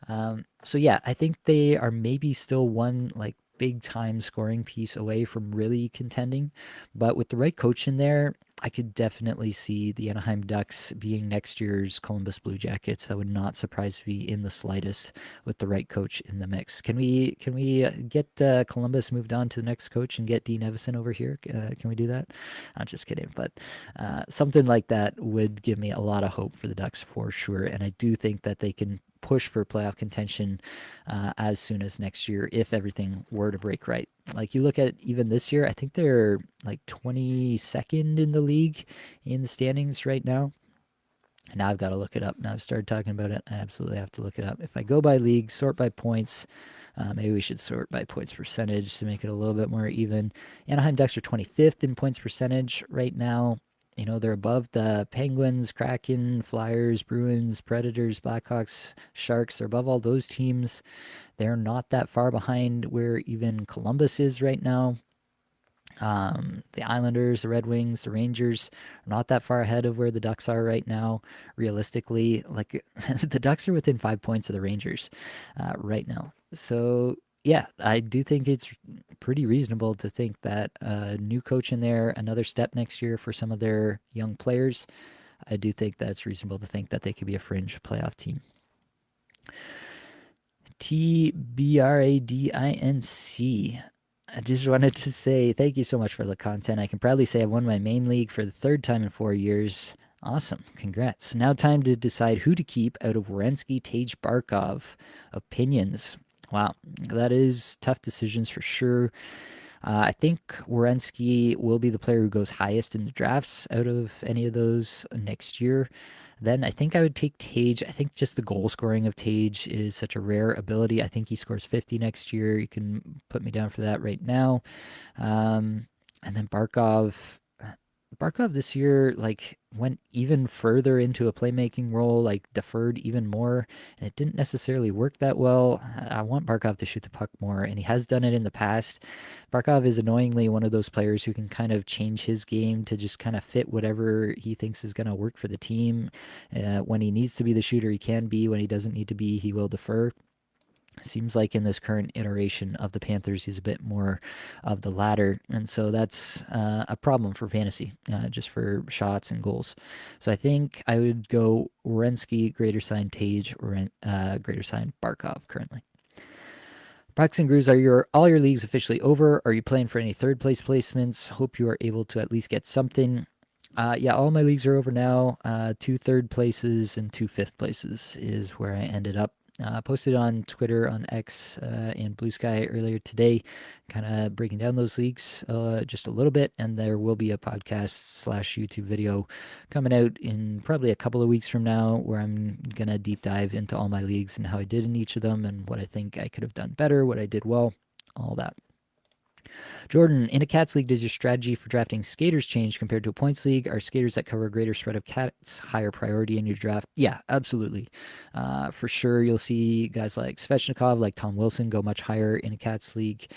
So yeah, I think they are maybe still one like big time scoring piece away from really contending. But with the right coach in there, I could definitely see the Anaheim Ducks being next year's Columbus Blue Jackets. That would not surprise me in the slightest with the right coach in the mix. Can we get Columbus moved on to the next coach and get Dean Evison over here? Can we do that? I'm just kidding, but something like that would give me a lot of hope for the Ducks for sure. And I do think that they can push for playoff contention as soon as next year if everything were to break right. Like you look at even this year, I think they're like 22nd in the league in the standings right now. And now I've got to look it up. Now I've started talking about it. I absolutely have to look it up. If I go by league, sort by points, maybe we should sort by points percentage to make it a little bit more even. Anaheim Ducks are 25th in points percentage right now. They're above the Penguins, Kraken, Flyers, Bruins, Predators, Blackhawks, Sharks. They're above all those teams. They're not that far behind where even Columbus is right now. The Islanders, the Red Wings, the Rangers are not that far ahead of where the Ducks are right now. Realistically, like the Ducks are within 5 points of the Rangers right now. So yeah, I do think it's pretty reasonable to think that a new coach in there, another step next year for some of their young players. I do think that's reasonable to think that they could be a fringe playoff team. TBRADINC. I just wanted to say thank you so much for the content. I can proudly say I've won my main league for the third time in 4 years. Awesome. Congrats. Now time to decide who to keep out of Werenski, Tage, Barkov. Opinions. Wow. That is tough decisions for sure. I think Werenski will be the player who goes highest in the drafts out of any of those next year. Then I think I would take Tage. I think just the goal scoring of Tage is such a rare ability. I think he scores 50 next year. You can put me down for that right now. And then Barkov. Barkov this year went even further into a playmaking role, deferred even more, and it didn't necessarily work that well. I want Barkov to shoot the puck more, and he has done it in the past. Barkov is annoyingly one of those players who can kind of change his game to just kind of fit whatever he thinks is going to work for the team. When he needs to be the shooter, he can be. When he doesn't need to be, he will defer. Seems like in this current iteration of the Panthers, he's a bit more of the latter. And so that's a problem for fantasy, just for shots and goals. So I think I would go Werenski, greater sign Tage, greater sign Barkov currently. Pucks and Grooves, are all your leagues officially over? Are you playing for any third place placements? Hope you are able to at least get something. Yeah, all my leagues are over now. 2 third places and 2 fifth places is where I ended up. Posted on Twitter, on X, and Blue Sky earlier today, kind of breaking down those leagues just a little bit. And there will be a podcast / YouTube video coming out in probably a couple of weeks from now where I'm going to deep dive into all my leagues and how I did in each of them and what I think I could have done better, what I did well, all that. Jordan, in a Cats league, does your strategy for drafting skaters change compared to a points league? Are skaters that cover a greater spread of Cats higher priority in your draft? Yeah, absolutely. For sure, you'll see guys like Svechnikov, like Tom Wilson, go much higher in a Cats league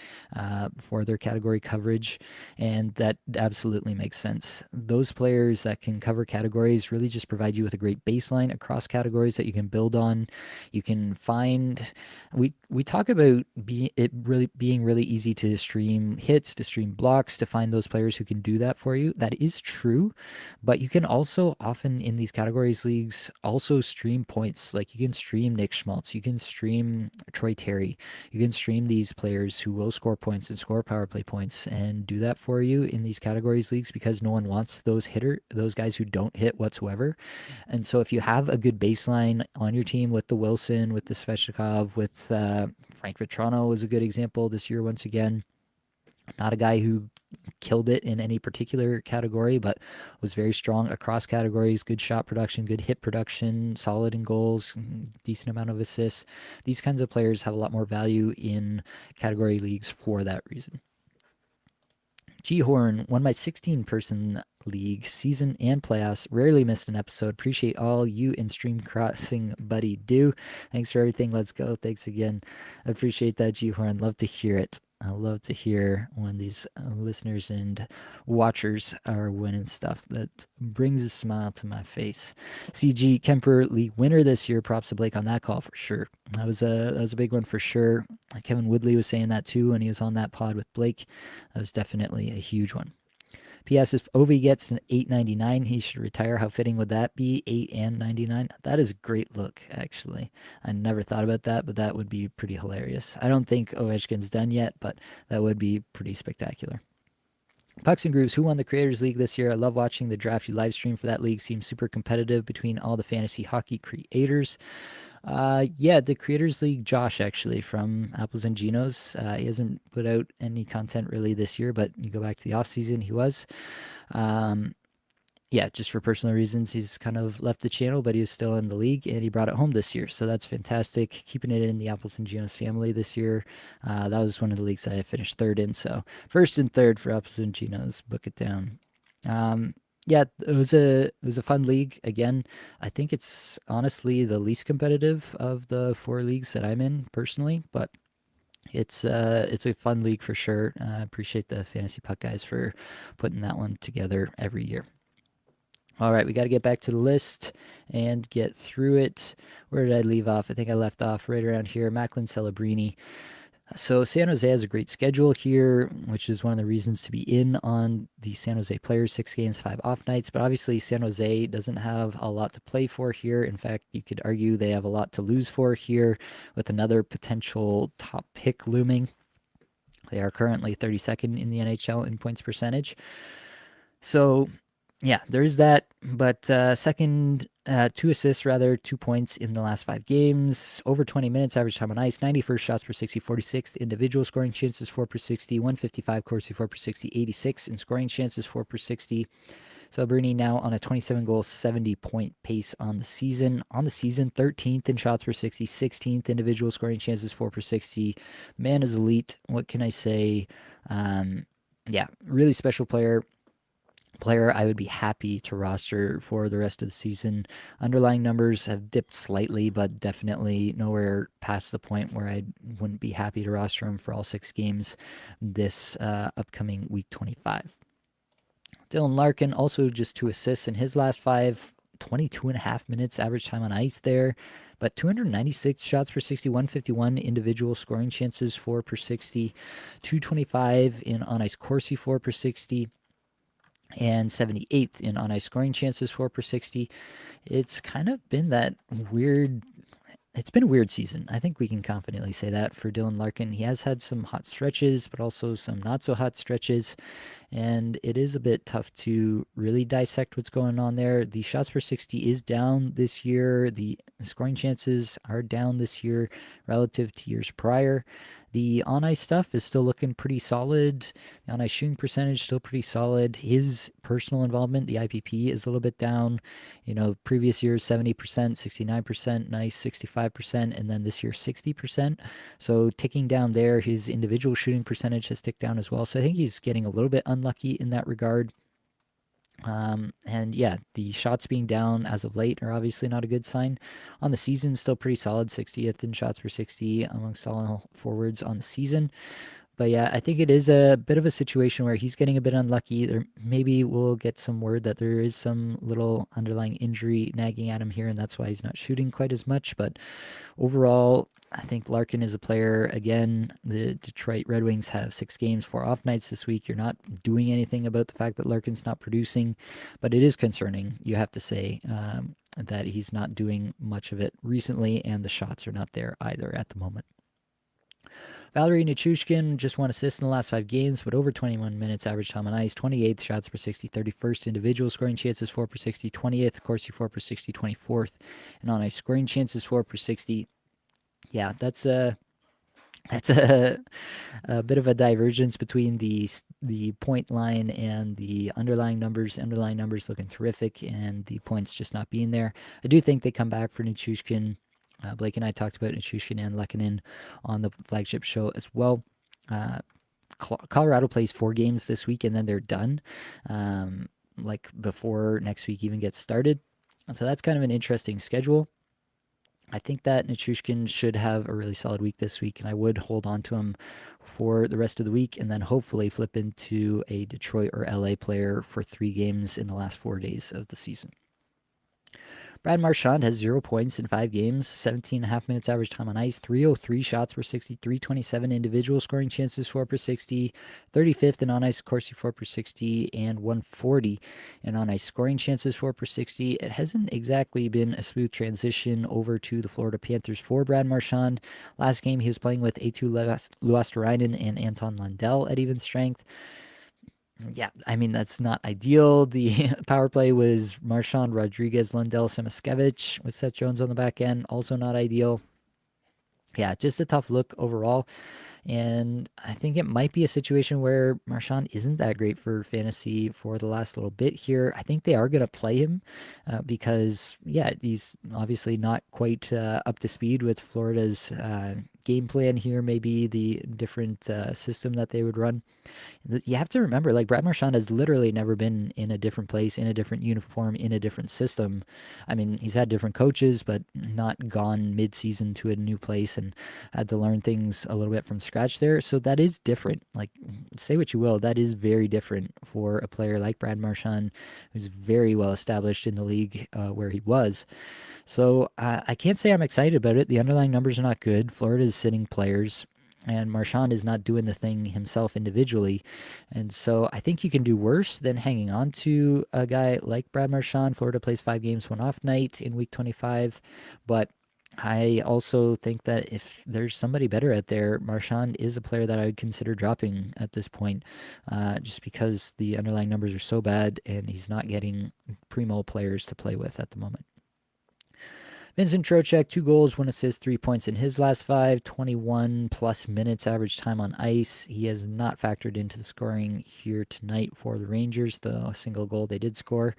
for their category coverage, and that absolutely makes sense. Those players that can cover categories really just provide you with a great baseline across categories that you can build on. You can find. We talk about being really easy to stream hits, to stream blocks, to find those players who can do that for you. That is true, but you can also often in these categories leagues also stream points. Like you can stream Nick Schmaltz, you can stream Troy Terry, you can stream these players who will score points and score power play points and do that for you in these categories leagues because no one wants those guys who don't hit whatsoever. And so if you have a good baseline on your team with the Wilson, with the Svechnikov, with Frank Vetrano is a good example this year once again. Not a guy who killed it in any particular category, but was very strong across categories, good shot production, good hit production, solid in goals, decent amount of assists. These kinds of players have a lot more value in category leagues for that reason. G Horn won my 16-person league season and playoffs. Rarely missed an episode. Appreciate all you and Stream Crossing buddy do. Thanks for everything. Let's go. Thanks again. I appreciate that, G Horn. Love to hear it. I love to hear when these listeners and watchers are winning stuff. That brings a smile to my face. CG Kemper League winner this year. Props to Blake on that call for sure. That was a big one for sure. Kevin Woodley was saying that too when he was on that pod with Blake. That was definitely a huge one. P.S. If Ovi gets an 899, he should retire. How fitting would that be? 8 and 99? That is a great look, actually. I never thought about that, but that would be pretty hilarious. I don't think Ovechkin's done yet, but that would be pretty spectacular. Pucks and Grooves, who won the Creators League this year? I love watching the draft you live stream for that league. Seems super competitive between all the fantasy hockey creators. Yeah, the Creators League, Josh, actually, from Apples and Ginos. He hasn't put out any content really this year, but you go back to the offseason, he was. Yeah, just for personal reasons, he's kind of left the channel, but he was still in the league, and he brought it home this year. So that's fantastic. Keeping it in the Apples and Ginos family this year. That was one of the leagues I finished third in. So first and third for Apples and Ginos. Book it down. Yeah, it was a fun league. Again, I think it's honestly the least competitive of the four leagues that I'm in personally, but it's a fun league for sure. I appreciate the Fantasy Puck guys for putting that one together every year. All right, we got to get back to the list and get through it. Where did I leave off? I think I left off right around here. Macklin Celebrini. So San Jose has a great schedule here, which is one of the reasons to be in on the San Jose players, 6 games, 5 off nights. But obviously, San Jose doesn't have a lot to play for here. In fact, you could argue they have a lot to lose for here with another potential top pick looming. They are currently 32nd in the NHL in points percentage. So yeah, there is that. But second, 2 assists, rather, 2 points in the last 5 games. Over 20 minutes, average time on ice, 91st shots per 60, 46th individual scoring chances, 4 per 60, 155 Corsi, 4 per 60, 86 in scoring chances, 4 per 60. Celebrini now on a 27 goal, 70-point pace on the season. On the season, 13th in shots per 60, 16th individual scoring chances, 4 per 60. The man is elite. What can I say? Yeah, really special player I would be happy to roster for the rest of the season. Underlying numbers have dipped slightly, but definitely nowhere past the point where I wouldn't be happy to roster him for all 6 games this upcoming week 25. Dylan Larkin also just 2 assists in his last 5, 22.5 minutes average time on ice there, but 296 shots per 60, 151 individual scoring chances, 4 per 60, 225 in on ice Corsi, 4 per 60, and 78th in on ice scoring chances, 4 per 60. It's kind of been that weird. It's been a weird season. I think we can confidently say that for Dylan Larkin. He has had some hot stretches, but also some not so hot stretches. And it is a bit tough to really dissect what's going on there. The shots per 60 is down this year. The scoring chances are down this year relative to years prior. The on ice stuff is still looking pretty solid. The on ice shooting percentage still pretty solid. His personal involvement, the IPP, is a little bit down. Previous years 70%, 69%, nice 65%, and then this year 60%. So ticking down there, his individual shooting percentage has ticked down as well. So I think he's getting a little bit unlucky in that regard. And yeah, the shots being down as of late are obviously not a good sign. On the season, still pretty solid, 60th in shots per 60 amongst all forwards on the season. But yeah, I think it is a bit of a situation where he's getting a bit unlucky. There maybe we'll get some word that there is some little underlying injury nagging at him here, and that's why he's not shooting quite as much. But overall, I think Larkin is a player. Again, the Detroit Red Wings have 6 games, 4 off nights this week. You're not doing anything about the fact that Larkin's not producing, but it is concerning, you have to say, that he's not doing much of it recently, and the shots are not there either at the moment. Valery Nichushkin, just 1 assist in the last 5 games, but over 21 minutes average time on ice, 28th shots per 60, 31st individual scoring chances, 4 per 60, 20th, Corsi 4 per 60, 24th, and on ice scoring chances, 4 per 60. Yeah, that's a bit of a divergence between the point line and the underlying numbers. Underlying numbers looking terrific, and the points just not being there. I do think they come back for Nichushkin. Blake and I talked about Nichushkin and Lehkonen on the flagship show as well. Colorado plays 4 games this week, and then they're done, like before next week even gets started. So that's kind of an interesting schedule. I think that Nichushkin should have a really solid week this week, and I would hold on to him for the rest of the week and then hopefully flip into a Detroit or LA player for 3 games in the last 4 days of the season. Brad Marchand has 0 points in 5 games, 17.5 minutes average time on ice, 303 shots per 60, 327 individual scoring chances, 4 per 60, 35th in on ice Corsi, 4 per 60, and 140 in on ice scoring chances, 4 per 60. It hasn't exactly been a smooth transition over to the Florida Panthers for Brad Marchand. Last game, he was playing with Eetu Luostarinen and Anton Lundell at even strength. Yeah, I mean, that's not ideal. The power play was Marchand, Rodriguez, Lundell, Simiskevich with Seth Jones on the back end. Also not ideal. Yeah, just a tough look overall. And I think it might be a situation where Marchand isn't that great for fantasy for the last little bit here. I think they are going to play him because, yeah, he's obviously not quite up to speed with Florida's game plan here, maybe the different system that they would run. You have to remember, like, Brad Marchand has literally never been in a different place, in a different uniform, in a different system. I mean, he's had different coaches, but not gone mid-season to a new place and had to learn things a little bit from scratch there. So that is different. Like, say what you will, that is very different for a player like Brad Marchand, who's very well established in the league where he was. So I can't say I'm excited about it. The underlying numbers are not good. Florida is sitting players, and Marchand is not doing the thing himself individually. And so I think you can do worse than hanging on to a guy like Brad Marchand. Florida plays 5 games, 1 off night in week 25. But I also think that if there's somebody better out there, Marchand is a player that I would consider dropping at this point, just because the underlying numbers are so bad and he's not getting primo players to play with at the moment. Vincent Trocheck, 2 goals, 1 assist, 3 points in his last 5, 21 plus minutes average time on ice. He has not factored into the scoring here tonight for the Rangers. The single goal they did score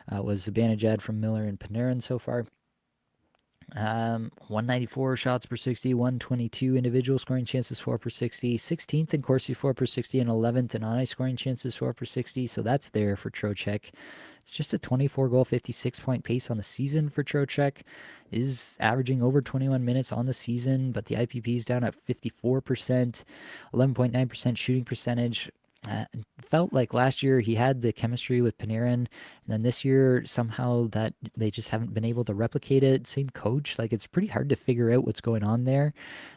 was Zibanejad from Miller and Panarin so far. 194 shots per 60, 122 individual scoring chances 4 per 60, 16th in Corsi 4 per 60, and 11th in on-ice scoring chances 4 per 60. So that's there for Trocheck. It's just a 24 goal, 56 point pace on the season for Trocheck. Is averaging over 21 minutes on the season, but the IPP is down at 54%, 11.9% shooting percentage. Felt like last year he had the chemistry with Panarin, and then this year somehow that they just haven't been able to replicate it. Same coach, like it's pretty hard to figure out what's going on there.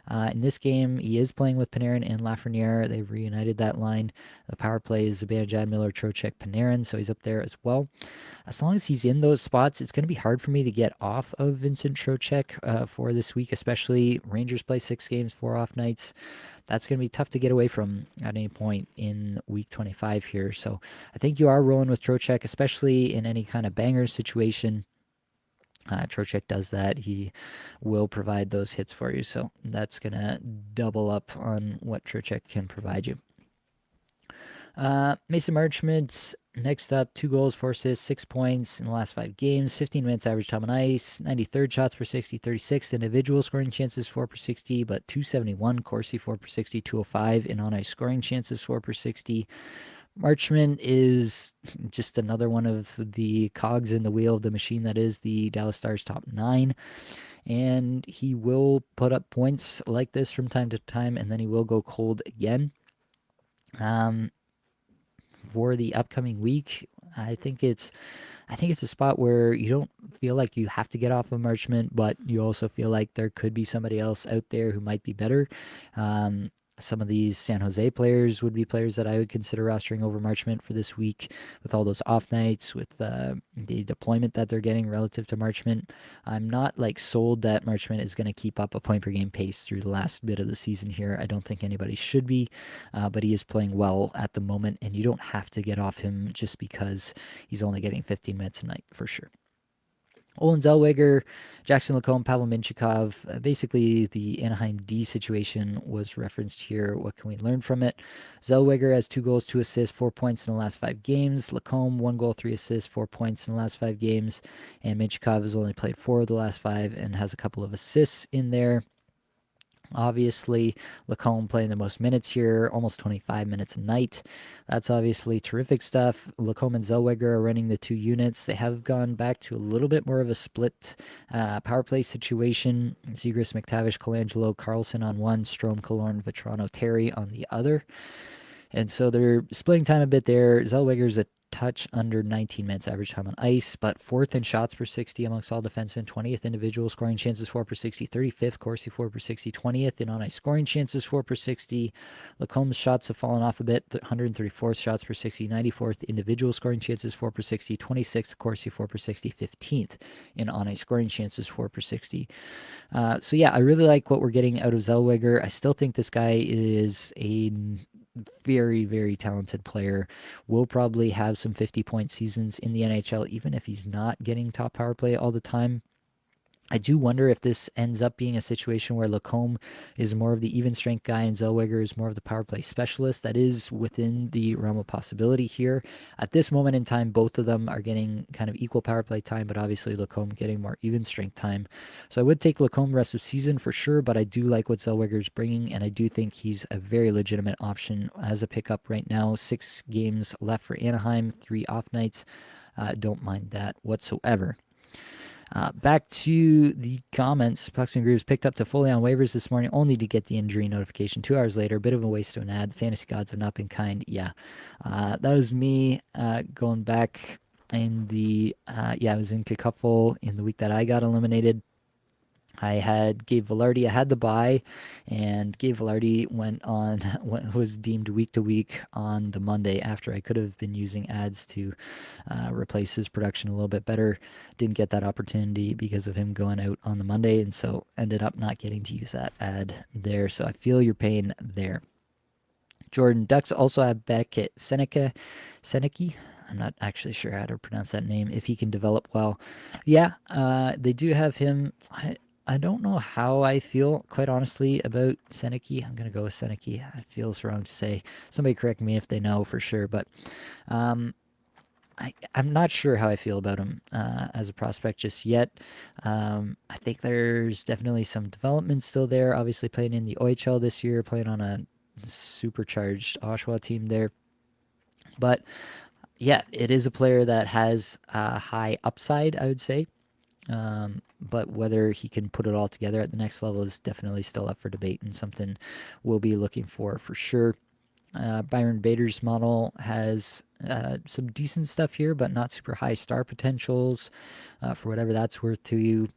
In this game, he is playing with Panarin and Lafreniere. They've reunited that line. The power play is Zibanejad, Miller, Trocheck, Panarin, so he's up there as well. As long as he's in those spots, it's going to be hard for me to get off of Vincent Trocheck for this week, especially Rangers play 6 games, 4 off nights. That's going to be tough to get away from at any point in week 25 here. So I think you are rolling with Trocheck, especially in any kind of banger situation. Trocheck does that. He will provide those hits for you. So that's going to double up on what Trocheck can provide you. Mason Marchment, next up, 2 goals, 4 assists, 6 points in the last 5 games, 15 minutes average time on ice, 93rd shots per 60, 36th individual scoring chances 4 per 60, but 271 Corsi 4 per 60, 205 in on ice scoring chances 4 per 60. Marchment is just another one of the cogs in the wheel of the machine that is the Dallas Stars top 9. And he will put up points like this from time to time, and then he will go cold again. For the upcoming week, I think it's a spot where you don't feel like you have to get off of Marchment, but you also feel like there could be somebody else out there who might be better. Some of these San Jose players would be players that I would consider rostering over Marchment for this week with all those off nights, with the deployment that they're getting relative to Marchment. I'm not like sold that Marchment is going to keep up a point per game pace through the last bit of the season here. I don't think anybody should be, but he is playing well at the moment, and you don't have to get off him just because he's only getting 15 minutes a night for sure. Olen Zellweger, Jackson Lacombe, Pavel Mintyukov. Basically, the Anaheim D situation was referenced here. What can we learn from it? Zellweger has 2 goals, 2 assists, 4 points in the last 5 games. Lacombe, 1 goal, 3 assists, 4 points in the last 5 games. And Mintyukov has only played 4 of the last 5 and has a couple of assists in there. Obviously, Lacombe playing the most minutes here, almost 25 minutes a night. That's obviously terrific stuff. Lacombe and Zellweger are running the 2 units. They have gone back to a little bit more of a split power play situation. Zegras, McTavish, Colangelo, Carlson on one, Strome, Killorn, Vetrano, Terry on the other. And so they're splitting time a bit there. Zellweger's a touch under 19 minutes average time on ice, but 4th in shots per 60 amongst all defensemen, 20th individual scoring chances 4 per 60, 35th Corsi 4 per 60, 20th in on-ice scoring chances 4 per 60. Lacombe's shots have fallen off a bit, 134th shots per 60, 94th individual scoring chances 4 per 60, 26th Corsi 4 per 60, 15th in on-ice scoring chances 4 per 60. So yeah, I really like what we're getting out of Zellweger. I still think this guy is a very, very talented player. Will probably have some 50-point seasons in the NHL, even if he's not getting top power play all the time. I do wonder if this ends up being a situation where Lacombe is more of the even strength guy and Zellweger is more of the power play specialist. That is within the realm of possibility here. At this moment in time, both of them are getting kind of equal power play time, but obviously Lacombe getting more even strength time. So I would take Lacombe rest of season for sure, but I do like what Zellweger's bringing, and I do think he's a very legitimate option as a pickup right now. 6 games left for Anaheim, 3 off nights. Don't mind that whatsoever. Back to the comments. Pucks and Grooves picked up Toffoli on waivers this morning only to get the injury notification 2 hours later. Bit of a waste of an ad. The fantasy gods have not been kind. Yeah. That was me going back in the, I was in Cacuffle in the week that I got eliminated. I had Gabe Vilardi. I had the buy, and Gabe Vilardi was deemed week to week on the Monday after I could have been using ads to replace his production a little bit better. Didn't get that opportunity because of him going out on the Monday, and so ended up not getting to use that ad there. So I feel your pain there. Jordan, Ducks also have Beckett Seneke. I'm not actually sure how to pronounce that name. If he can develop well, yeah, they do have him. I don't know how I feel, quite honestly, about Seneke. I'm going to go with Seneke. It feels wrong to say. Somebody correct me if they know for sure. But I'm not sure how I feel about him as a prospect just yet. I think there's definitely some development still there. Obviously playing in the OHL this year, playing on a supercharged Oshawa team there. But yeah, it is a player that has a high upside, I would say. But whether he can put it all together at the next level is definitely still up for debate and something we'll be looking for sure. Byron Bader's model has some decent stuff here, but not super high star potentials for whatever that's worth to you.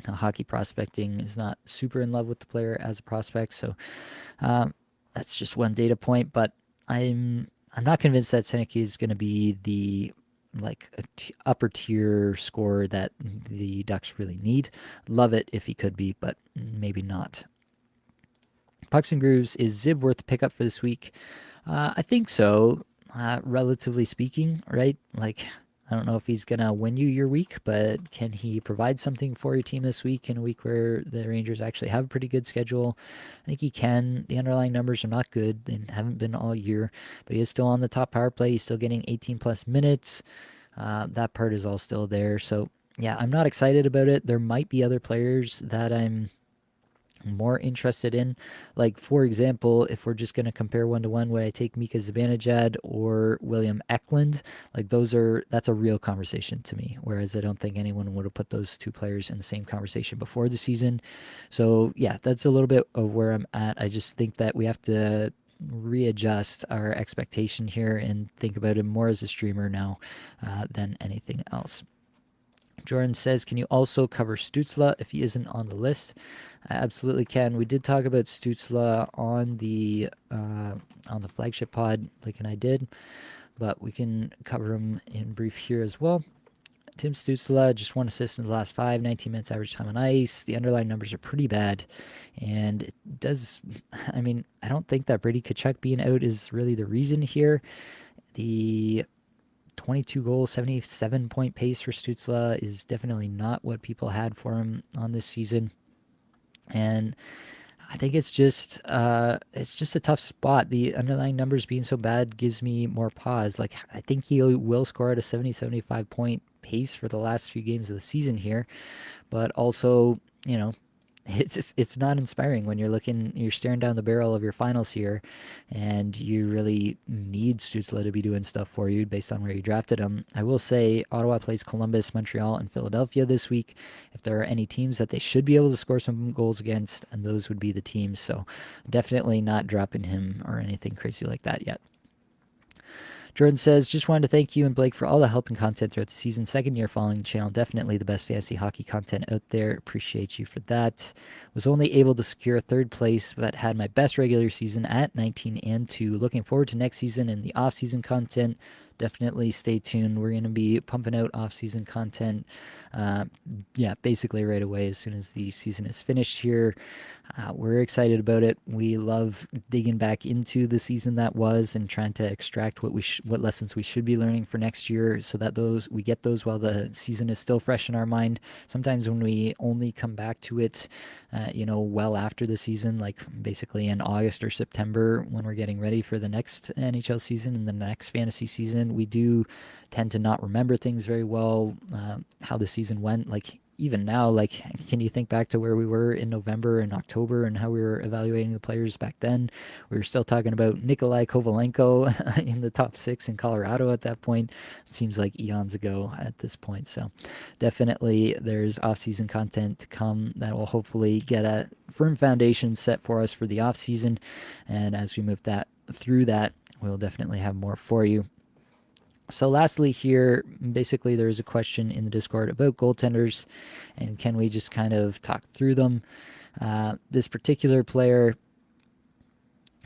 Hockey prospecting is not super in love with the player as a prospect, so that's just one data point. But I'm not convinced that Seneke is going to be the upper tier scorer that the Ducks really need. Love it if he could be, but maybe not. Pucks and Grooves, is Zib worth the pickup for this week? I think so, relatively speaking, right? Like, I don't know if he's going to win you your week, but can he provide something for your team this week in a week where the Rangers actually have a pretty good schedule? I think he can. The underlying numbers are not good. They haven't been all year, but he is still on the top power play. He's still getting 18 plus minutes. That part is all still there. So, yeah, I'm not excited about it. There might be other players that I'm more interested in. Like, for example, if we're just going to compare 1-to-1, would I take Mika Zibanejad or William Eklund? Like, that's a real conversation to me, whereas I don't think anyone would have put those two players in the same conversation before the season. So yeah, that's a little bit of where I'm at. I just think that we have to readjust our expectation here and think about him more as a streamer now than anything else. Jordan says, can you also cover Stützle if he isn't on the list? I absolutely can. We did talk about Stützle on the flagship pod, like and I did, but we can cover him in brief here as well. Tim Stützle, just 1 assist in the last 5, 19 minutes average time on ice. The underlying numbers are pretty bad, and it does, I mean, I don't think that Brady Tkachuk being out is really the reason here. The 22 goal, 77 point pace for Stützle is definitely not what people had for him on this season. And I think it's just a tough spot. The underlying numbers being so bad gives me more pause. Like, I think he will score at a 75 point pace for the last few games of the season here, but also, it's not inspiring when you're staring down the barrel of your finals here, and you really need Stützle to be doing stuff for you based on where you drafted him. I will say Ottawa plays Columbus, Montreal, and Philadelphia this week. If there are any teams that they should be able to score some goals against, and those would be the teams. So definitely not dropping him or anything crazy like that yet. Jordan says, just wanted to thank you and Blake for all the help and content throughout the season. Second year following the channel. Definitely the best fantasy hockey content out there. Appreciate you for that. Was only able to secure third place, but had my best regular season at 19-2. Looking forward to next season and the off-season content. definitely stay tuned. We're going to be pumping out off-season content, basically right away as soon as the season is finished here. We're excited about it. We love digging back into the season that was and trying to extract what lessons we should be learning for next year, so that we get those while the season is still fresh in our mind. Sometimes when we only come back to it, well after the season, like basically in August or September, when we're getting ready for the next NHL season and the next fantasy season, we do tend to not remember things very well, how the season went. Like even now, like, can you think back to where we were in November and October and how we were evaluating the players back then? We were still talking about Nikolai Kovalenko in the top 6 in Colorado at that point. It seems like eons ago at this point. So definitely there's off-season content to come that will hopefully get a firm foundation set for us for the off-season. And as we move through that, we'll definitely have more for you. So lastly here, basically there's a question in the Discord about goaltenders, and can we just kind of talk through them? This particular player,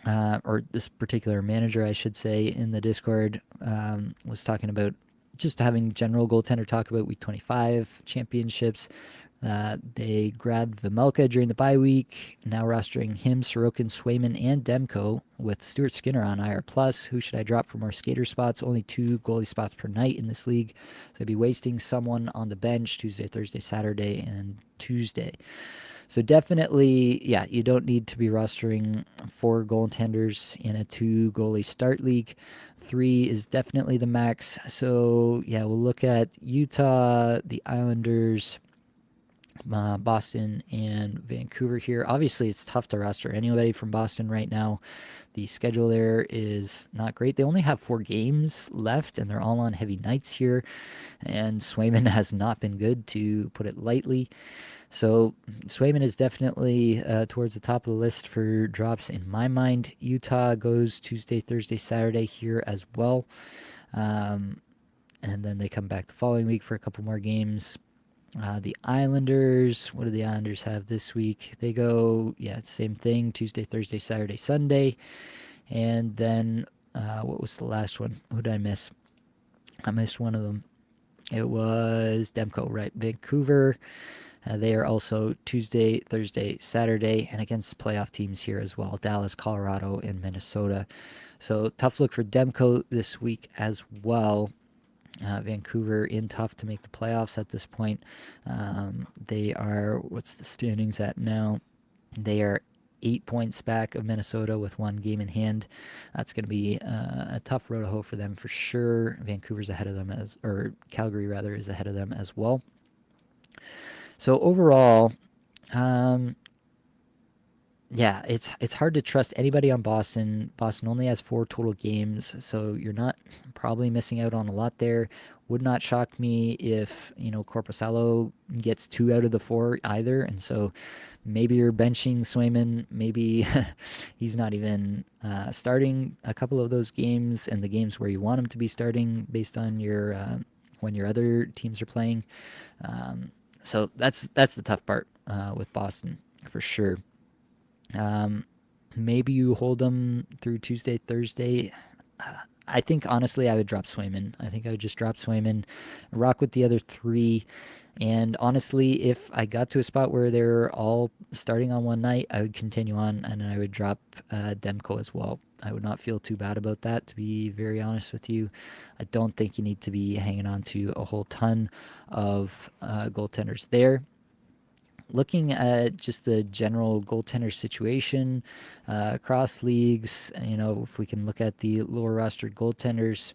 or this particular manager, I should say, in the Discord was talking about just having general goaltender talk about Week 25 championships. They grabbed Vejmelka during the bye week, now rostering him, Sorokin, Swayman, and Demko, with Stuart Skinner on IR+. Who should I drop for more skater spots? Only 2 goalie spots per night in this league, so I'd be wasting someone on the bench Tuesday, Thursday, Saturday, and Tuesday. So definitely, you don't need to be rostering 4 goaltenders in a 2 goalie start league. 3 is definitely the max. So we'll look at Utah, the Islanders, Boston, and Vancouver here. Obviously, it's tough to roster anybody from Boston right now. The schedule there is not great. They only have 4 games left, and they're all on heavy nights here. And Swayman has not been good, to put it lightly. So Swayman is definitely towards the top of the list for drops in my mind. Utah goes Tuesday, Thursday, Saturday here as well. And then they come back the following week for a couple more games. The Islanders, what do the Islanders have this week? They go, same thing, Tuesday, Thursday, Saturday, Sunday. And then, what was the last one? Who did I miss? I missed one of them. It was Demko, right? Vancouver. They are also Tuesday, Thursday, Saturday, and against playoff teams here as well, Dallas, Colorado, and Minnesota. So tough look for Demko this week as well. Vancouver in tough to make the playoffs at this point. They are, what's the standings at now? They are 8 points back of Minnesota with 1 game in hand. That's going to be a tough road to hoe for them for sure. Vancouver's ahead of them Calgary rather is ahead of them as well. So overall, it's hard to trust anybody on Boston. Boston only has 4 total games, so you're not probably missing out on a lot there. Would not shock me if, Korpisalo gets 2 out of the 4 either, and so maybe you're benching Swayman, maybe he's not even starting a couple of those games, and the games where you want him to be starting based on your when your other teams are playing. So that's the tough part with Boston for sure. Maybe you hold them through Tuesday, Thursday. I think honestly I would drop Swayman. I think I would just drop Swayman, rock with the other 3. And honestly, if I got to a spot where they're all starting on one night, I would continue on and I would drop Demko as well. I would not feel too bad about that, to be very honest with you. I don't think you need to be hanging on to a whole ton of goaltenders there. Looking at just the general goaltender situation across leagues, if we can look at the lower rostered goaltenders,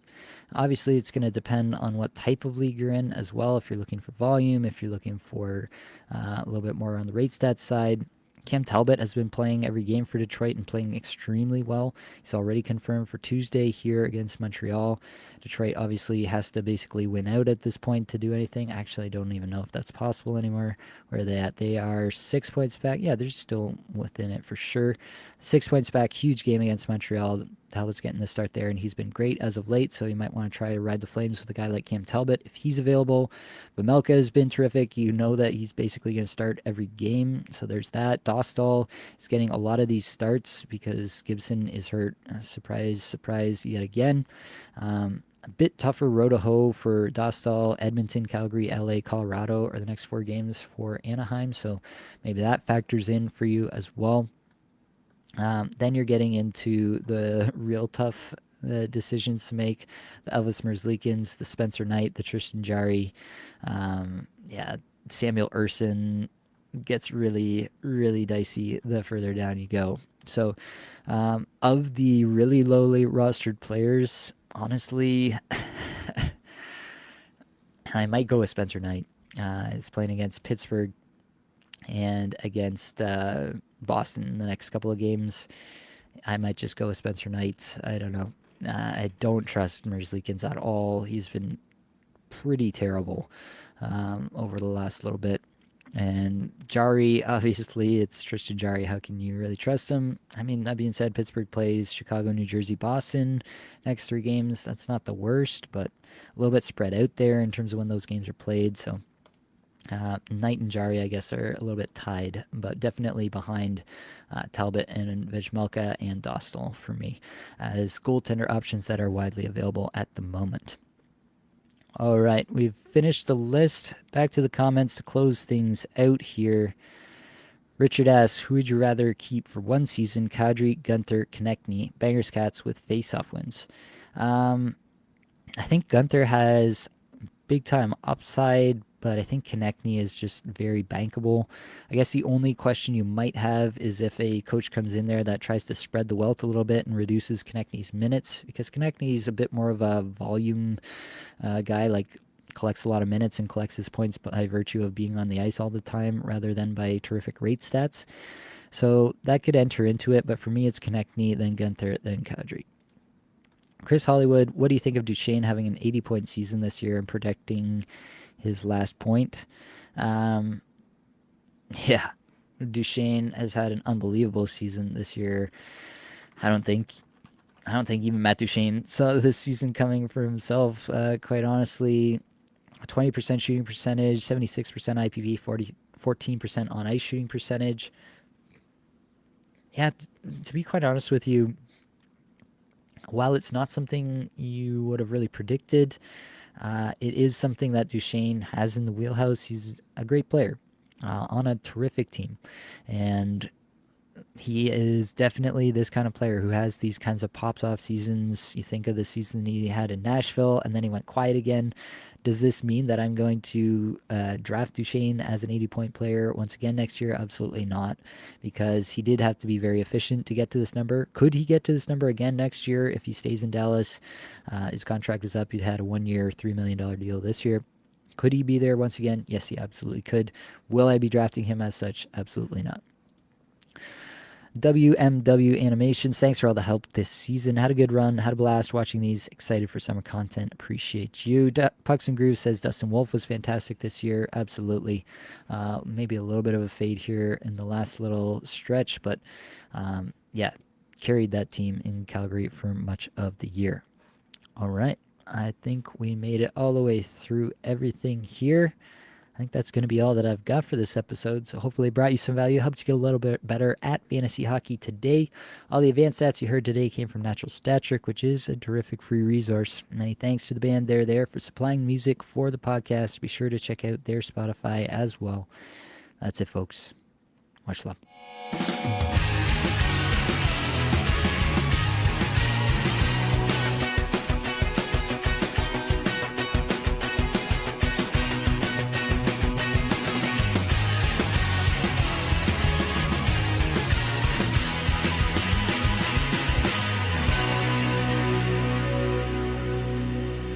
obviously it's going to depend on what type of league you're in as well. If you're looking for volume, if you're looking for a little bit more on the rate stats side, Cam Talbot has been playing every game for Detroit and playing extremely well. He's already confirmed for Tuesday here against Montreal. Detroit obviously has to basically win out at this point to do anything. Actually, I don't even know if that's possible anymore. Where are they at? They are 6 points back. Yeah, they're still within it for sure. 6 points back. Huge game against Montreal. Talbot's getting the start there, and he's been great as of late, so you might want to try to ride the flames with a guy like Cam Talbot if he's available. Vejmelka has been terrific. You know that he's basically going to start every game, so there's that. Dostal is getting a lot of these starts because Gibson is hurt. Surprise, surprise yet again. A bit tougher road to hoe for Dostal, Edmonton, Calgary, LA, Colorado are the next 4 games for Anaheim, so maybe that factors in for you as well. Then you're getting into the real tough decisions to make. The Elvis Merzlikins, the Spencer Knight, the Tristan Jarry, Samuel Urson gets really, really dicey the further down you go. So, of the really lowly rostered players, honestly, I might go with Spencer Knight. He's playing against Pittsburgh and against Boston in the next couple of games. I might just go with Spencer Knight. I don't know. I don't trust Merzlikins at all. He's been pretty terrible over the last little bit. And Jarry, obviously, it's Tristan Jarry. How can you really trust him? I mean, that being said, Pittsburgh plays Chicago, New Jersey, Boston next 3 games. That's not the worst, but a little bit spread out there in terms of when those games are played. So Knight and Jarry, I guess, are a little bit tied, but definitely behind Talbot and Vejmelka and Dostal for me as goaltender options that are widely available at the moment. All right, we've finished the list. Back to the comments to close things out here. Richard asks, who would you rather keep for 1 season? Kadri, Gunther, Konechny, Bangers Cats with face-off wins. I think Gunther has big-time upside, but I think Konechny is just very bankable. I guess the only question you might have is if a coach comes in there that tries to spread the wealth a little bit and reduces Konechny's minutes, because Konechny is a bit more of a volume guy, like collects a lot of minutes and collects his points by virtue of being on the ice all the time rather than by terrific rate stats. So that could enter into it, but for me it's Konechny, then Gunther, then Kadri. Chris Hollywood, what do you think of Duchesne having an 80-point season this year and protecting his last point? Duchesne has had an unbelievable season this year. I don't think even Matt Duchesne saw this season coming for himself, quite honestly. 20% shooting percentage, 76% IPV, 14% on ice shooting percentage. Yeah, to be quite honest with you, while it's not something you would have really predicted, it is something that Duchesne has in the wheelhouse. He's a great player on a terrific team. And he is definitely this kind of player who has these kinds of popped off seasons. You think of the season he had in Nashville, and then he went quiet again. Does this mean that I'm going to draft Duchesne as an 80-point player once again next year? Absolutely not, because he did have to be very efficient to get to this number. Could he get to this number again next year if he stays in Dallas? His contract is up. He had a 1-year, $3 million deal this year. Could he be there once again? Yes, he absolutely could. Will I be drafting him as such? Absolutely not. WMW Animations, thanks for all the help this season. Had a good run, had a blast watching these. Excited for summer content. Appreciate you. Pucks and Grooves says Dustin Wolf was fantastic this year. Absolutely. Maybe a little bit of a fade here in the last little stretch, but carried that team in Calgary for much of the year. All right. I think we made it all the way through everything here. I think that's going to be all that I've got for this episode. So hopefully it brought you some value, helped you get a little bit better at fantasy hockey today. All the advanced stats you heard today came from Natural Stat Trick, which is a terrific free resource. Many thanks to the band They're There for supplying music for the podcast. Be sure to check out their Spotify as well. That's it, folks. Much love.